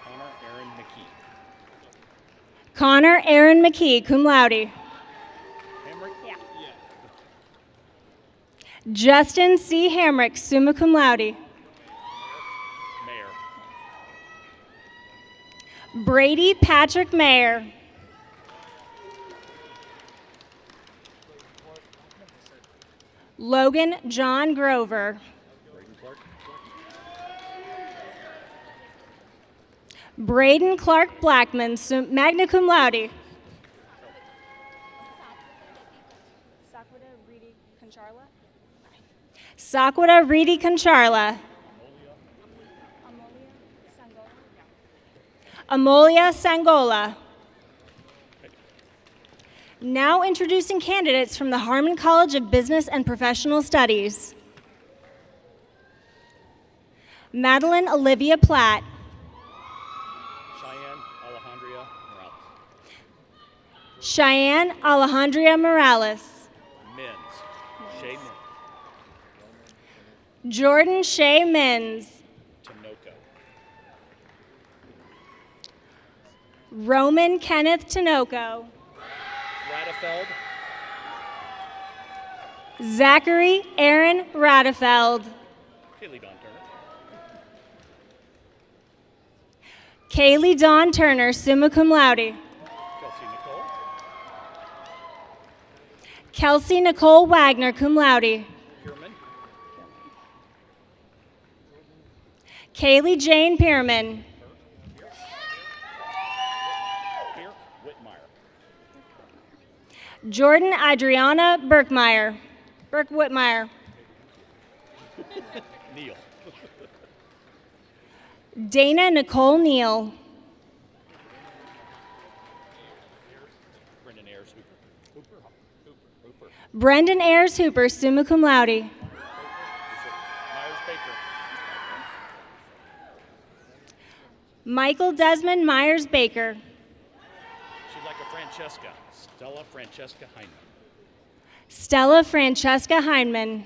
Connor Aaron McKee. Connor Aaron McKee, cum laude. Hamrick? Yeah. Justin C. Hamrick, summa cum laude. Mayor. Brady Patrick Mayer. Logan John Grover. Braden Clark Blackman, magna cum laude. Sakwada Reedy Concharla. Amolia Sangola. Now introducing candidates from the Harmon College of Business and Professional Studies. Madeline Olivia Platt. Cheyenne Alejandria Morales. Men's. Shay Menz. Jordan Shea Menz. Tinoco. Roman Kenneth Tinoco. Radefeld. Zachary Aaron Radefeld. Kaylee Dawn Turner. Kaylee Dawn Turner, summa cum laude. Kelsey Nicole. Kelsey Nicole Wagner, cum laude. Pierman. Kaylee Jane Pierman. Pierre Whitmire. Jordan Adriana Burkmeyer. Burke Whitmire. Neil. Dana Nicole Neal. Brendan Ayers Hooper, summa cum laude. Michael Desmond Myers Baker. She's like a Francesca. Stella Francesca Heineman. Stella Francesca Heineman.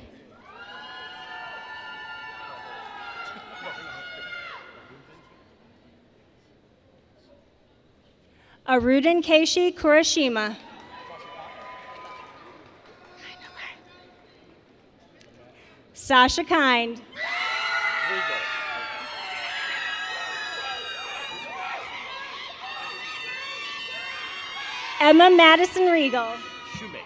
Aruden Keishi Kurashima. Sasha Kind. Emma Madison Regal. Shoemate.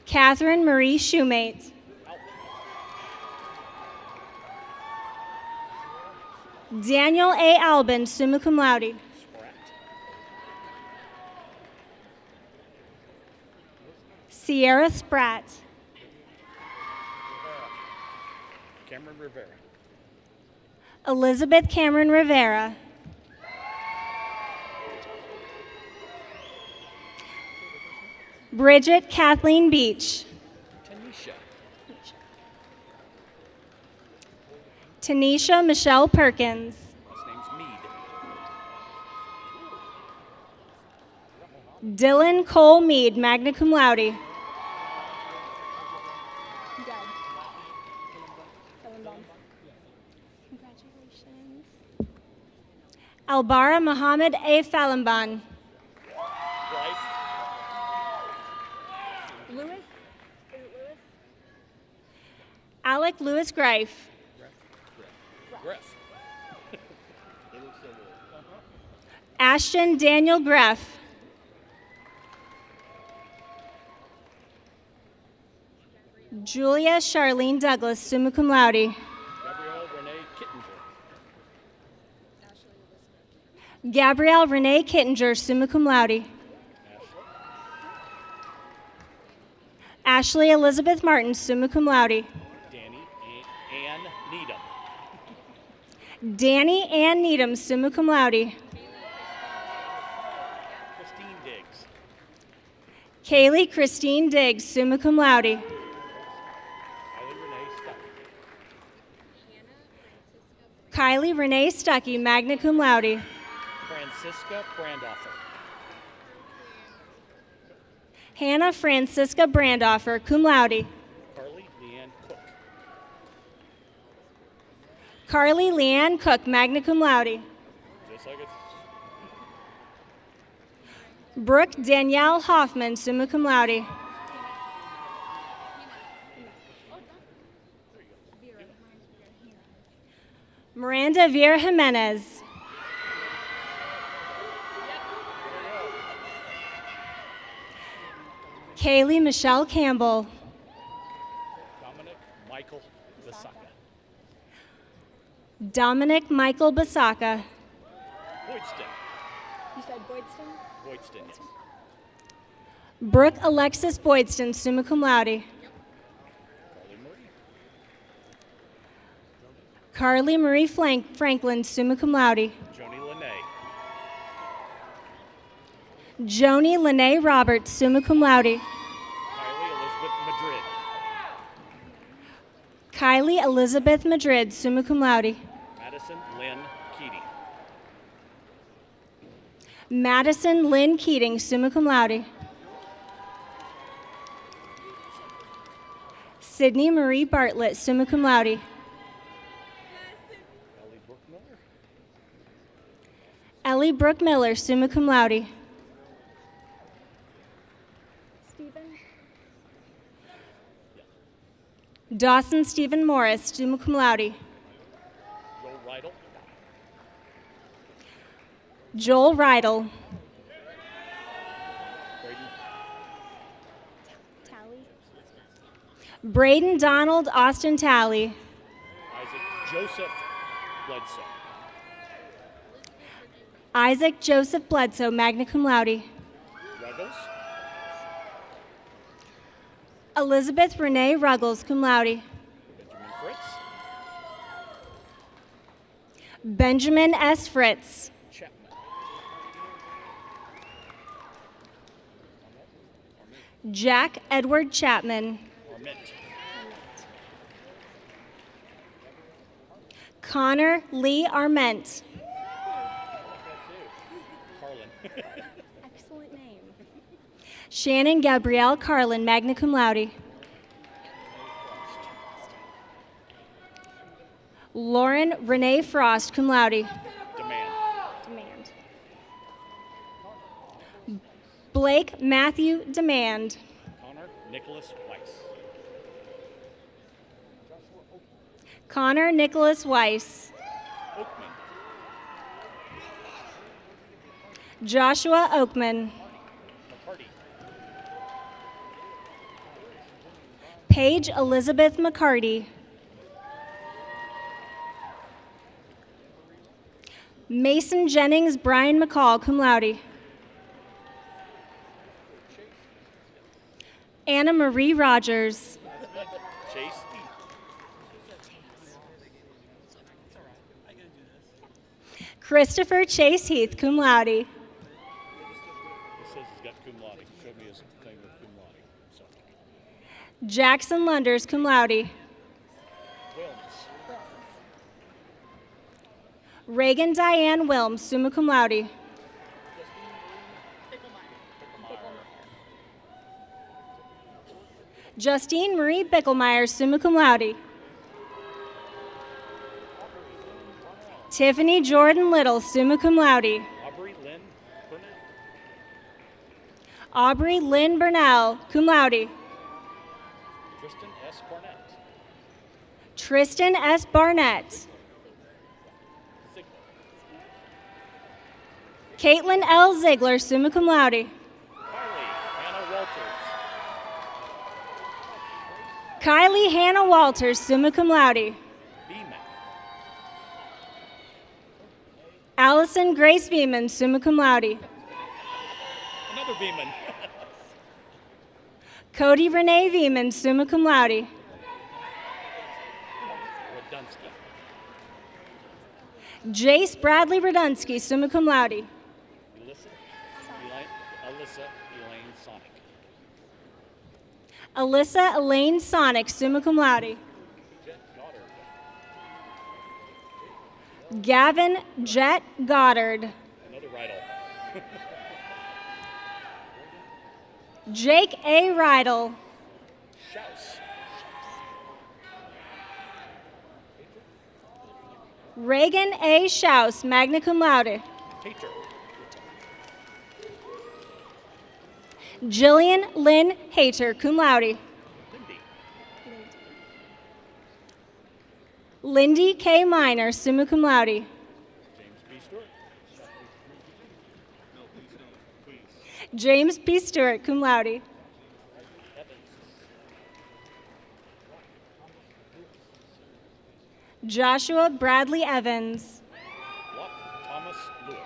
Catherine Marie Shoemate. Daniel A. Albin, summa cum laude. Sierra Spratt. Cameron Rivera. Elizabeth Cameron Rivera. Bridget Kathleen Beach. Tanisha. Tanisha Michelle Perkins. Last name's Mead. Dylan Cole Mead, magna cum laude. Albara Muhammad A. Falamban. Lewis? Alec Lewis Greif. Ashton Daniel Greff. Julia Charlene Douglas, summa cum laude. Gabrielle Renee Kittinger. Gabrielle Renee Kittinger, summa cum laude. Ashley Elizabeth Martin, summa cum laude. Danny Ann Needham. Danny Ann Needham, summa cum laude. Christine Diggs. Kaylee Christine Diggs, summa cum laude. Kylie Renee Stuckey, magna cum laude. Francisca Brandoffer. Hannah Francisca Brandoffer, cum laude. Carly Leanne Cook. Carly Leanne Cook, magna cum laude. Just like it's Brooke Danielle Hoffman, summa cum laude. Miranda Vera Jimenez. Kaylee Michelle Campbell. Dominic Michael Basaka. Dominic Michael Basaka. Boydston. You said Boydston? Boydston, yes. Brooke Alexis Boydston, summa cum laude. Carly Marie Franklin, summa cum laude. Joni Lene. Joni Lene Roberts, summa cum laude. Kylie Elizabeth Madrid. Kylie Elizabeth Madrid, summa cum laude. Madison Lynn Keating. Madison Lynn Keating, summa cum laude. Sydney Marie Bartlett, summa cum laude. Ellie Brooke Miller, summa cum laude. Dawson Stephen Morris, summa cum laude. Joel Rydell. Joel Rydell. Braden Donald Austin Talley. Isaac Joseph Bledsoe. Isaac Joseph Bledsoe, magna cum laude. Ruggles. Elizabeth Renee Ruggles, cum laude. Benjamin Fritz. Benjamin S. Fritz. Jack Edward Chapman. Connor Lee Arment. Excellent name. Shannon Gabrielle Carlin, magna cum laude. Lauren Renee Frost, cum laude. Demand. Blake Matthew Demand. Connor Nicholas Weiss. Connor Nicholas Weiss. Oakman. Joshua Oakman. McCarty. Paige Elizabeth McCarty. Mason Jennings Brian McCall, cum laude. Anna Marie Rogers. Chase Christopher Chase Heath, cum laude. It says he's got cum laude. Show me his thing with cum laude. So. Jackson Lunders, cum laude. Reagan Diane Wilms, summa cum laude. Justine Marie Bicklemeyer, summa cum laude. Tiffany Jordan Little, summa cum laude. Aubrey Lynn Burnell, cum laude. Tristan S. Barnett. Tristan S. Barnett. Caitlin L. Ziegler, summa cum laude. Kylie Hannah Walters. Kylie Hannah Walters, summa cum laude. Beeman. Allison Grace Beeman, summa cum laude. Another Beeman. Cody Renee Beeman, summa cum laude. Radunsky. Jace Bradley Radunsky, summa cum laude. Alyssa Elaine Sonic. Alyssa Elaine Sonic, summa cum laude. Gavin Jet Goddard. Another Rydell. Jake A. Rydell. Schaus. Reagan A. Schaus, magna cum laude. Hater. Jillian Lynn Hayter, cum laude. Lindy. Lindy K. Miner, summa cum laude. James B. Stewart. James P. Stewart, cum laude. Evans. Joshua Bradley Evans. Locke Thomas Lewis.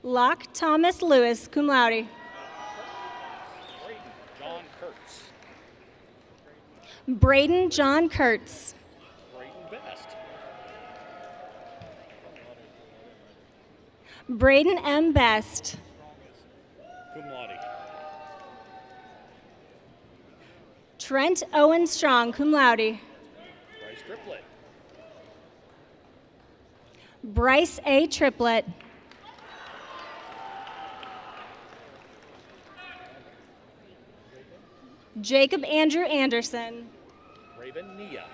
Locke Thomas Lewis, cum laude. Braden John Kurtz. Braden John Kurtz. Braden Best. Braden M. Best. Cum laude. Trent Owen Strong, cum laude. Bryce Triplett. Bryce A. Triplett. Jacob Andrew Anderson. Raven Nia.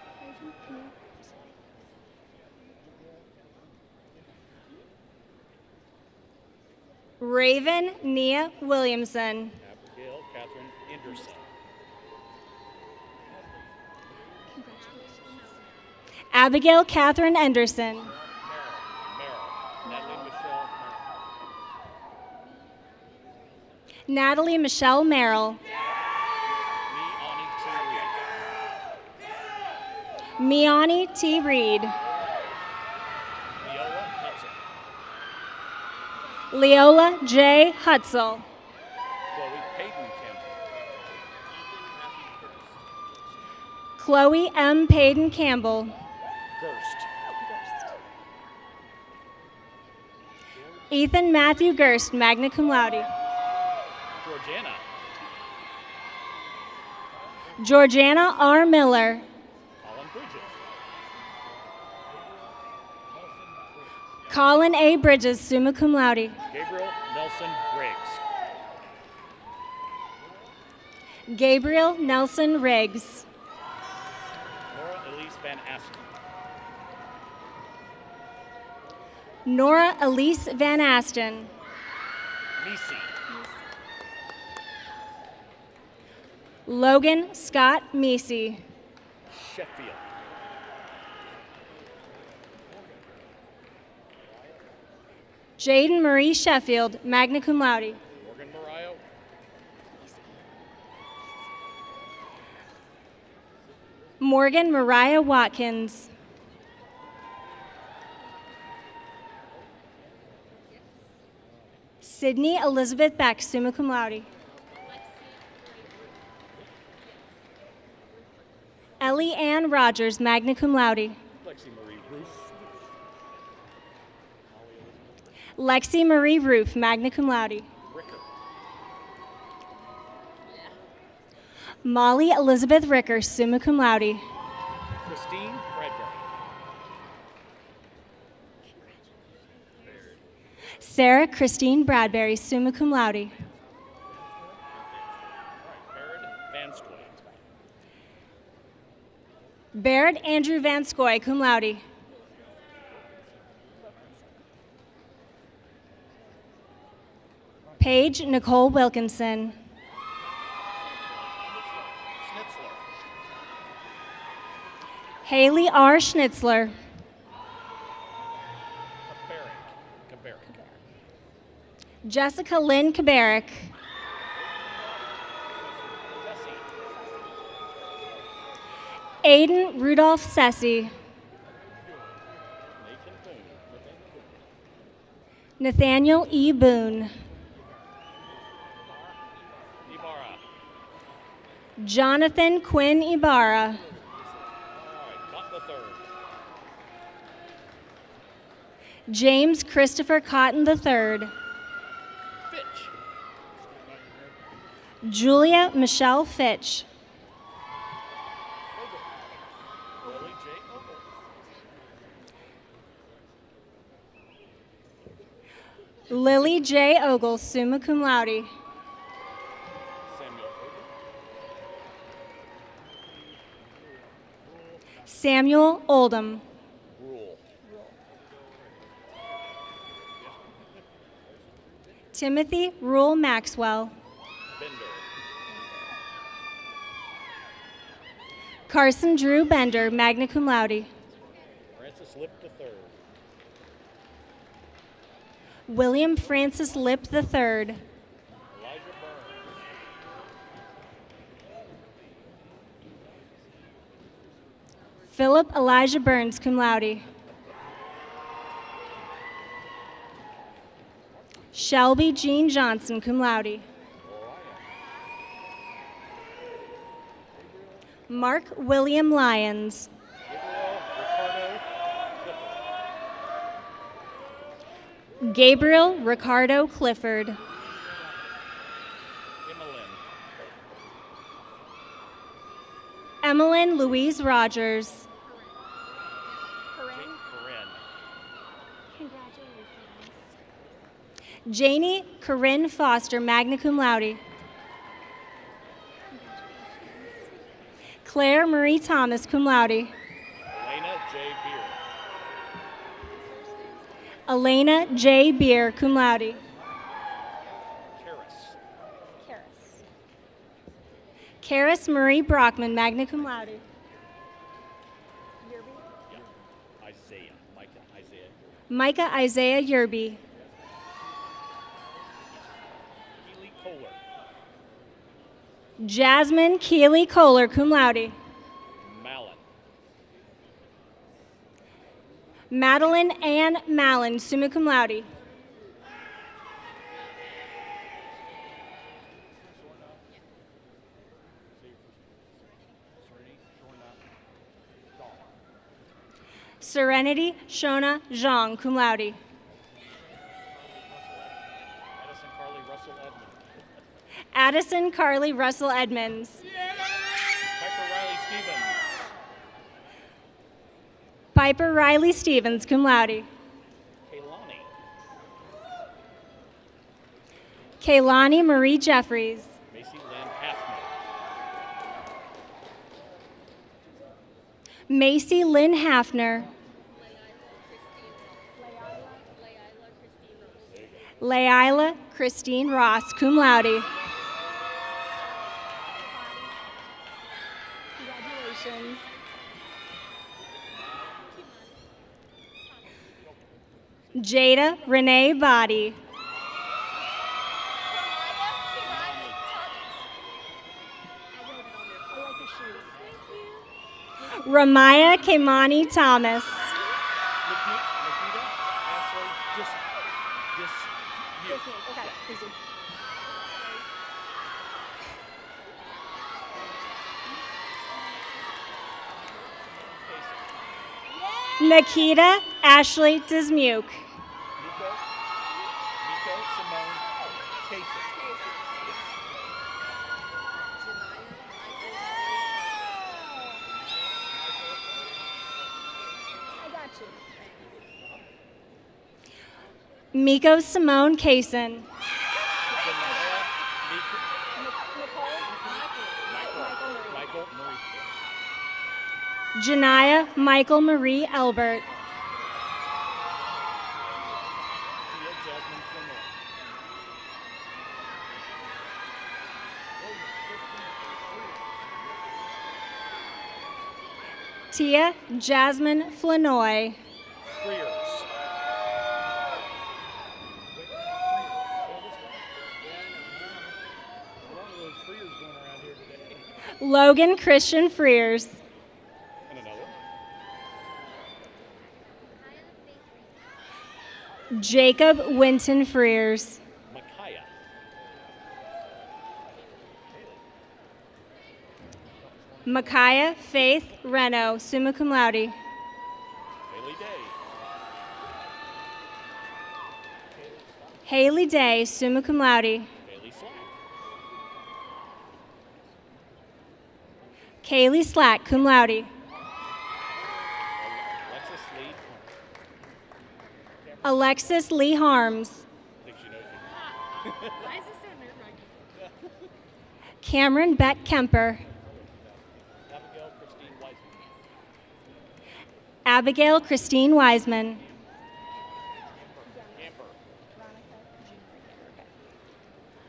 Raven Nia Williamson. Abigail Catherine Anderson. Abigail Catherine Anderson. Merrill. Natalie Michelle. Natalie Michelle Merrill. Miani T. Reed. Leola Hudson. Leola J. Hutzel. Chloe Payton Campbell. Chloe M. Payden Campbell. Gerst. Ethan Matthew Gerst, magna cum laude. Georgiana. Georgiana R. Miller. Colin Bridges. Colin A. Bridges, summa cum laude. Gabriel Nelson Riggs. Gabriel Nelson Riggs. Laura Elise Van Asten. Nora Elise Van Asten. Nisi. Logan Scott Meesey. Sheffield. Jaden Marie Sheffield, magna cum laude. Morgan Mariah. Morgan Mariah Watkins. Sydney Elizabeth Beck, summa cum laude. Ellie Ann Rogers, magna cum laude. Lexi Marie Roof. Lexi Marie Roof, magna cum laude. Ricker. Molly Elizabeth Ricker, summa cum laude. Christine Bradbury. Sarah Christine Bradbury, summa cum laude. Baird Van Scoy. Baird Andrew Van Scoy, cum laude. Paige Nicole Wilkinson. Schnitzler. Haley R. Schnitzler. Kabarick. Jessica Lynn Kabarick. Aiden Rudolph Sessi. Nathan Boone. Nathaniel E. Boone. Ibarra. Jonathan Quinn Ibarra. All right, Cotton the third. James Christopher Cotton III. Fitch. Julia Michelle Fitch. Lily J. Ogle. Lily J. Ogle, summa cum laude. Samuel Samuel Ogle. Oldham. Rule. Timothy Rule Maxwell. Bender. Carson Drew Bender, magna cum laude. Francis Lip III. William Francis Lip III. Elijah Burns. Philip Elijah Burns, cum laude. Shelby Jean Johnson, cum laude. Mark William Lyons. Gabriel Ricardo Clifford. Gabriel Ricardo Clifford. Emmeline. Emmeline Louise Rogers. Corinne. Janie Corinne Foster, magna cum laude. Claire Marie Thomas, cum laude. Elena J. Beer. Elena J. Beer, cum laude. Karis. Karis Marie Brockman, magna cum laude. Yeah. Isaiah. Micah Isaiah. Micah Isaiah Yerby. Keely Kohler. Jasmine Keely Kohler, cum laude. Mallon. Madeline Ann Mallon, summa cum laude. Serenity Shona Zhang, cum laude. Addison Carly Russell Edmonds. Piper Riley Stevens, cum laude. Kaylani Marie Jeffries. Macy Lynn Hafner. Layla Christine Ross, cum laude. Congratulations. Jada Renee Body. Ramaya Kemani Thomas. Nikita Ashley Dismuke. Miko Simone Kaysen. Janiyah Michael Marie Elbert. Tia Jasmine Flanoy. Logan Christian Freers. Jacob Winton Freers. Micaiah Faith Reno, summa cum laude. Haley Day, summa cum laude. Kaylee Slack, cum laude. Alexis Lee Harms. Cameron Beck Kemper. Abigail Christine Wiseman.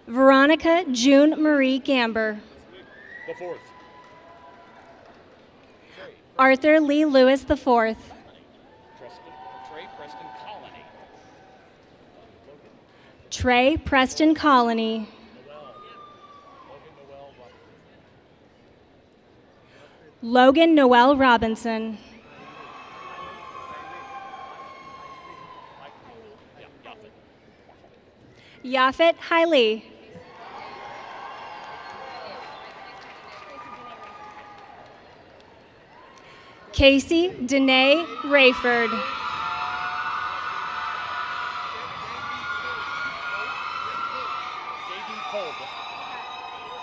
Veronica June Marie Gamber. Arthur Lee Lewis IV. Trey Preston Colony. Logan Noel Robinson. Yafet Hailey. Casey Danae Rayford.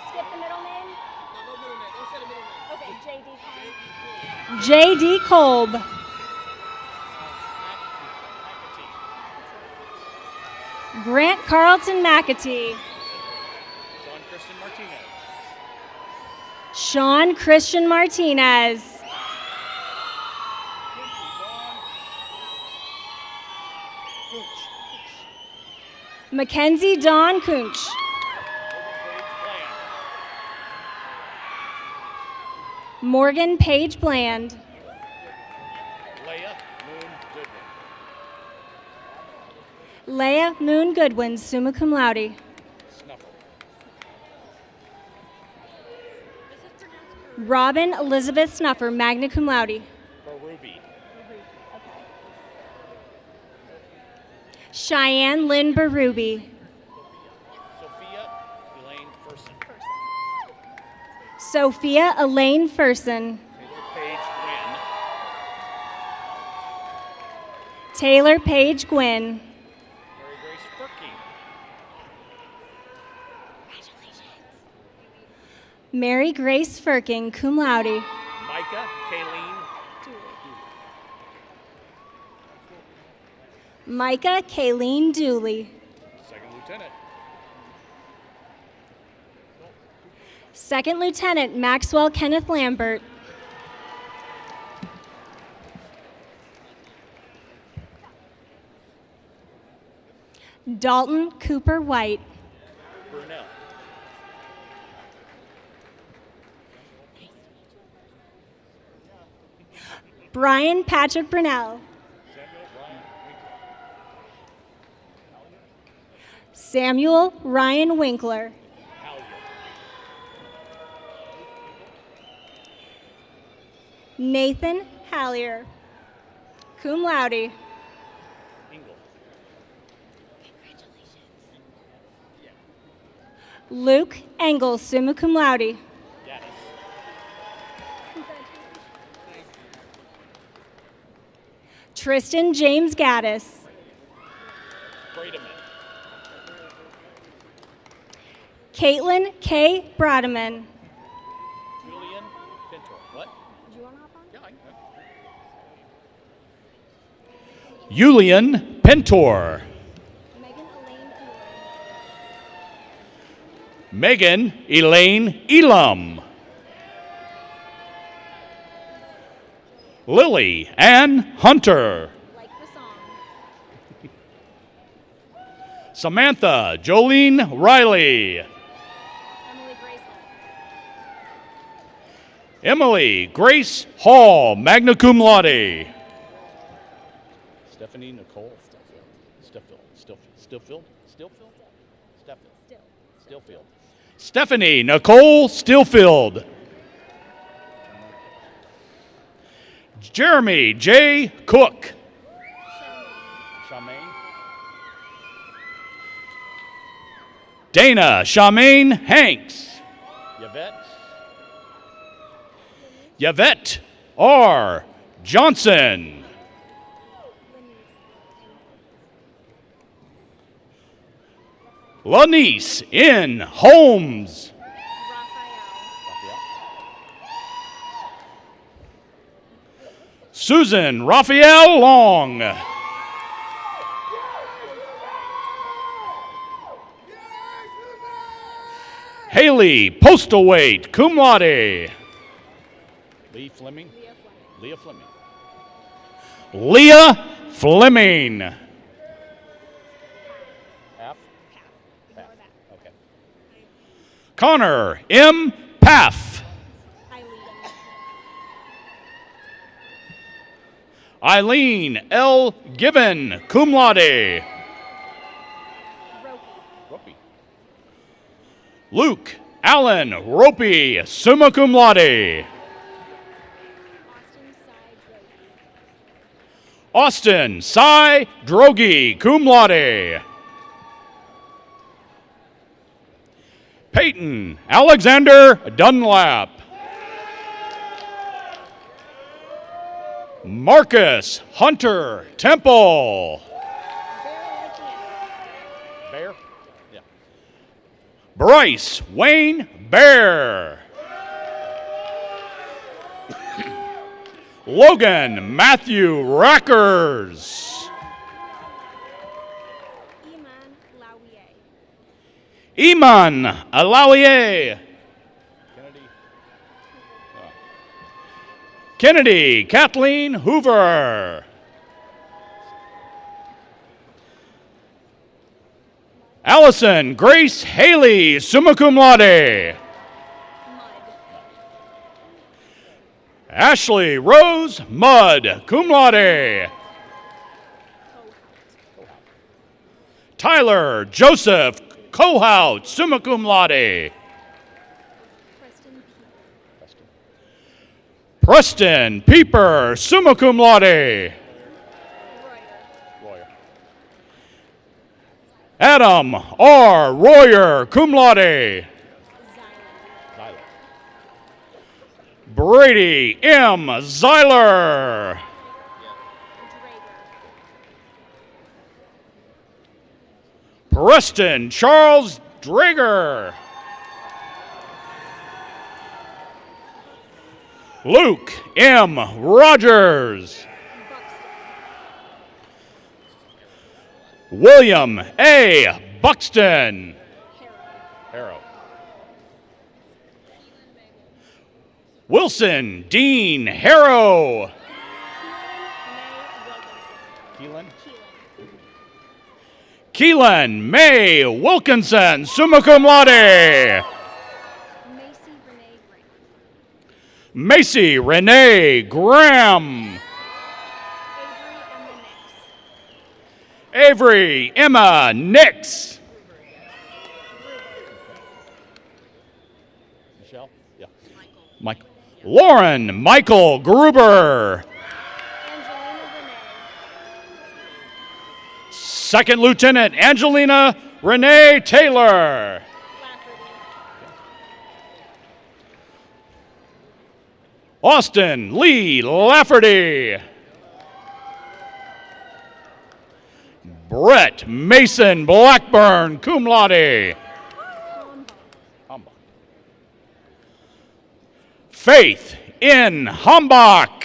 Skip the middle name? Okay, J.D. Kolb. Grant Carlton McAtee. Sean Christian Martinez. Mackenzie Dawn Kunch. Morgan Page Bland. Leah Moon Goodwin, summa cum laude. Robin Elizabeth Snuffer, magna cum laude. Cheyenne Lynn Berube. Sophia Elaine Furson. Taylor Paige Gwynn. Mary Grace Firking, cum laude. Micah Kayleen. Micah Kayleen Dooley. Second Lieutenant. Second Lieutenant Maxwell Kenneth Lambert. Dalton Cooper White. Brunel. Brian Patrick Brunel. Samuel Ryan Winkler. Nathan Hallier, cum laude. Luke Engel, summa cum laude. Tristan James Gaddis. Caitlin K. Brodeman. Julian Pintor. What? Do you want to hop on? Yeah, I can. Julian Pintor. Megan Elaine Elam. Lily Ann Hunter. Like the song. Samantha Jolene Riley. Emily Grace Hall, magna cum laude. Stephanie Nicole Stillfield. Stephanie Nicole Stillfield. Jeremy J. Cook. Charmaine. Dana Charmaine Hanks. Yvette R. Johnson. Lanice N. Holmes. Susan Raphael Long. Haley Postlethwaite, cum laude. Leah Fleming. Leah Fleming. Paff? Okay. Connor M. Paff. Eileen L. Given, cum laude. Luke Allen Ropey, summa cum laude. Austin Cy Drogi, cum laude. Peyton Alexander Dunlap. Marcus Hunter Temple. Bear? Yeah. Bryce Wayne Bear. Logan Matthew Rackers. Iman Alawier. Kennedy Kathleen Hoover. Allison Grace Haley, summa cum laude. Ashley Rose Mudd, cum laude. Tyler Joseph Cohout, summa cum laude. Preston Pieper, summa cum laude. Adam R. Royer, cum laude. Brady M. Zeiler. Preston Charles Drager. Luke M. Rogers. William A. Buxton. Harrow. Wilson Dean Harrow. Keelan May Wilkinson, summa cum laude. Macy Renee Graham. Avery Emma Nix. Michelle? Yeah. Michael. Lauren Michael Gruber. Second Lieutenant Angelina Renee Taylor. Austin Lee Lafferty. Brett Mason Blackburn, cum laude. Faith N. Hombach.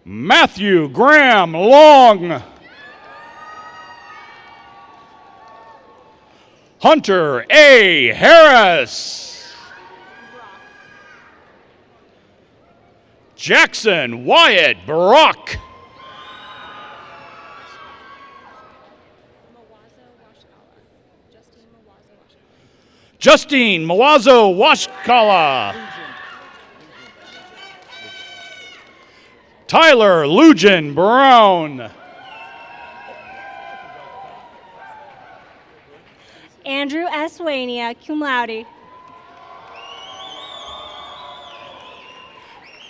Matthew Graham Long. Hunter A. Harris. Jackson Wyatt Brock. Justine Mawazo Washkala. Tyler Lujan Brown. Andrew S. Wania, cum laude.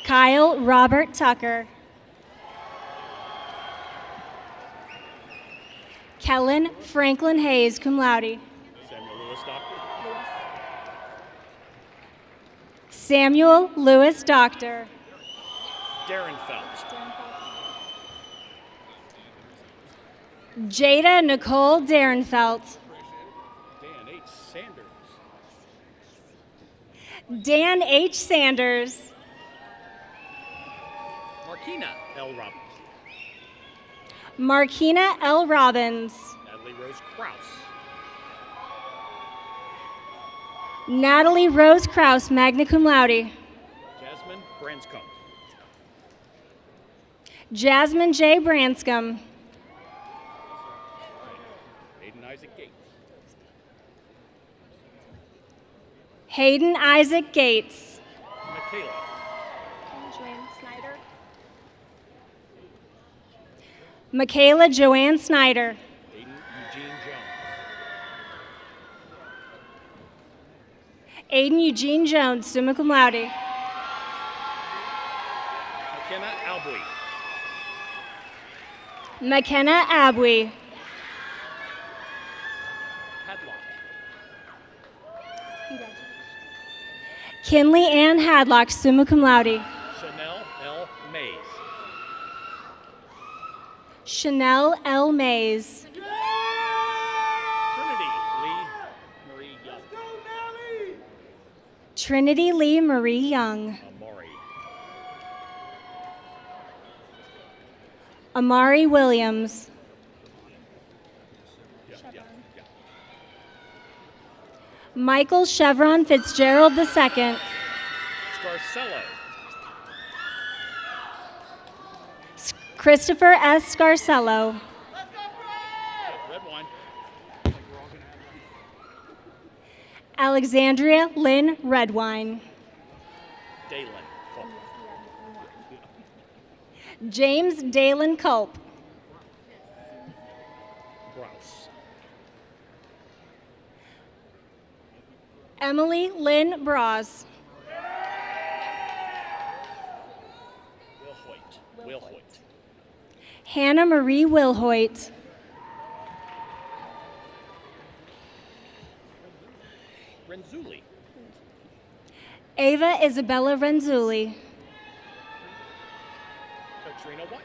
Kyle Robert Tucker. Kellen Franklin Hayes, cum laude. Samuel Lewis Doctor. Darren Phelps. Jada Nicole Darenfelt. Dan H. Sanders. Dan H. Sanders. Markina L. Robbins. Markina L. Robbins. Natalie Rose Krause. Natalie Rose Krause, magna cum laude. Jasmine Branscombe. Jasmine J. Branscombe. Hayden Isaac Gates. Hayden Isaac Gates. Michaela. Joanne Snyder. Michaela Joanne Snyder. Hayden Eugene Jones. Aiden Eugene Jones, summa cum laude. McKenna Albui. McKenna Abwe. Hadlock. Kinley Ann Hadlock, summa cum laude. Chanel L. Mays. Chanel L. Mays. Trinity Lee Marie Young. Trinity Lee Marie Young. Amari Williams. Michael Chevron Fitzgerald II. Scarcello. Christopher S. Scarcello. Red wine. Alexandria Lynn Redwine. Dalen. James Dalen Culp. Browse. Emily Lynn Bras. Will Hoyt. Hannah Marie Wilhoit. Renzulli. Ava Isabella Renzulli. Katrina White.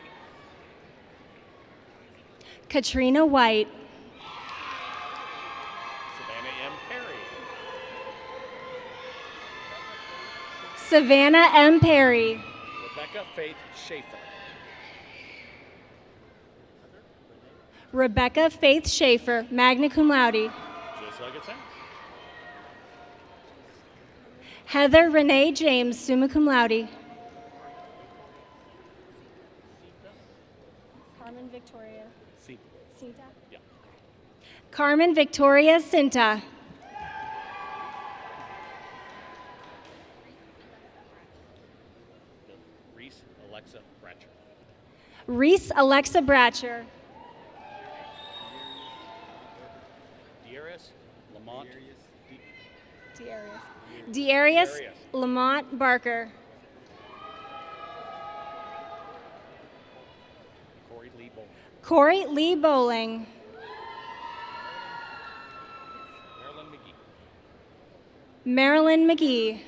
Katrina White. Savannah M. Perry. Savannah M. Perry. Rebecca Faith Schaefer. Rebecca Faith Schaefer, magna cum laude. Just like it sounds. Heather Renee James, summa cum laude. Carmen Victoria. Cinta? Yeah. Carmen Victoria Cinta. Reese Alexa Bratcher. Reese Alexa Bratcher. Darius Lamont. Darius Lamont Barker. Corey Lee Bowling. Corey Lee Bowling. Marilyn McGee. Marilyn McGee.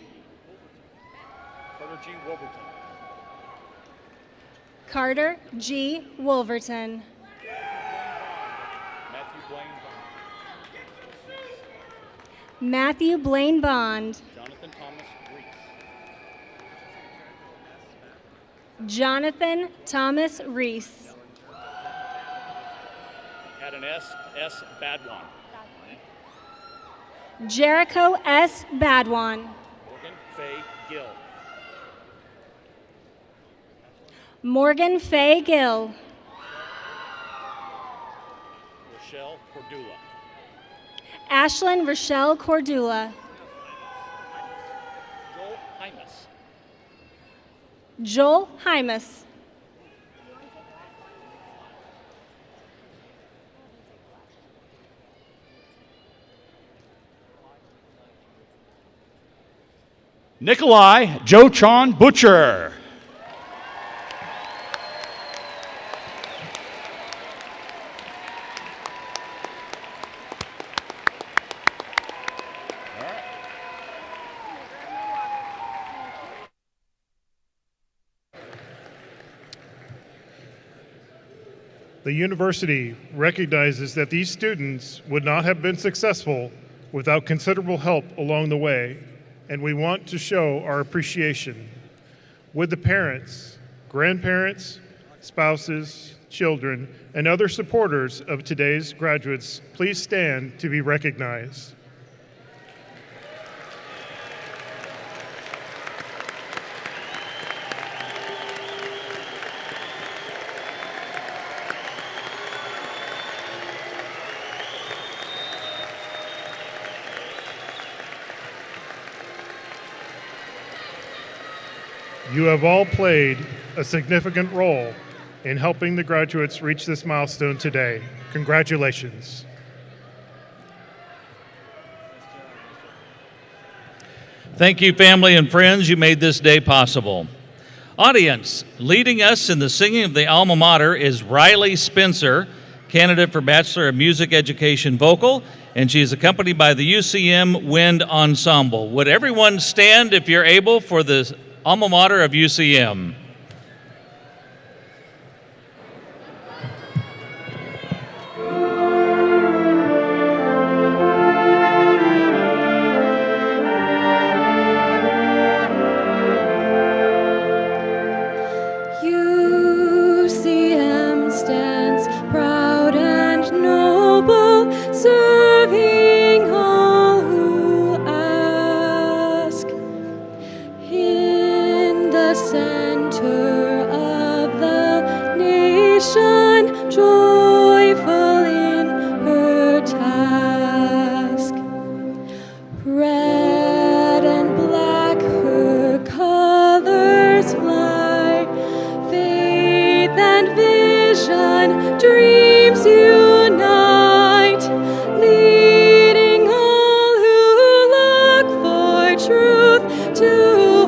Carter G. Wolverton. Carter G. Wolverton. Matthew Blaine Bond. Matthew Blaine Bond. Jonathan Thomas Reese. Jonathan Thomas Reese. Had an S. Badwan. Jericho S. Badwan. Morgan Faye Gill. Morgan Faye Gill. Rochelle Cordula. Ashlyn Rochelle Cordula. Joel Hymas. Joel Hymas. Nikolai Jochon Butcher. The university recognizes that these students would not have been successful without considerable help along the way, and we want to show our appreciation. Would the parents, grandparents, spouses, children, and other supporters of today's graduates please stand to be recognized? You have all played a significant role in helping the graduates reach this milestone today. Congratulations. Thank you, family and friends. You made this day possible. Audience, leading us in the singing of the alma mater is Riley Spencer, candidate for Bachelor of Music Education Vocal, and she is accompanied by the UCM Wind Ensemble. Would everyone stand, if you're able, for the alma mater of UCM? UCM stands proud and noble, serving all who ask. In the center of the nation, joyful in her task. Red and black her colors fly, faith and vision, dreams unite, leading all who look for truth to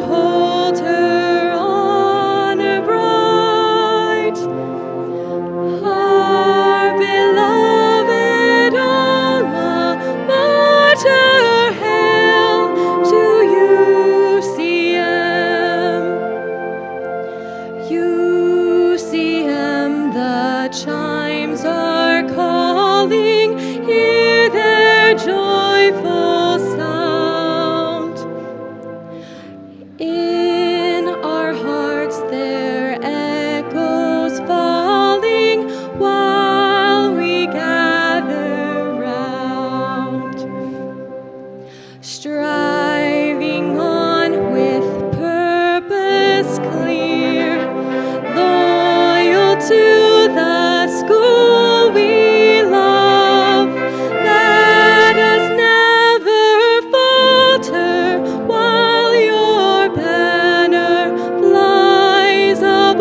hold her honor bright. Our beloved alma mater, hail to UCM. UCM, the chimes are their joyful sound. In our hearts their echoes falling while we gather round, striving on with purpose clear, loyal to the school we love. Let us never falter while your banner flies above.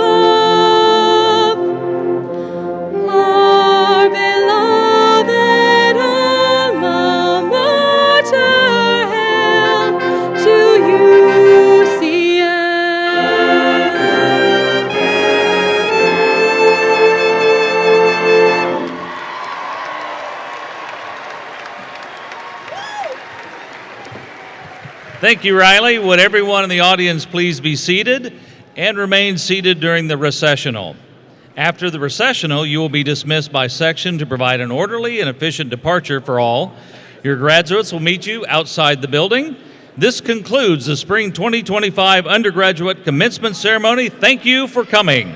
Our beloved alma mater, hail to UCM. Thank you, Riley. Would everyone in the audience please be seated and remain seated during the recessional? After the recessional, you will be dismissed by section to provide an orderly and efficient departure for all. Your graduates will meet you outside the building. This concludes the Spring 2025 Undergraduate Commencement Ceremony. Thank you for coming.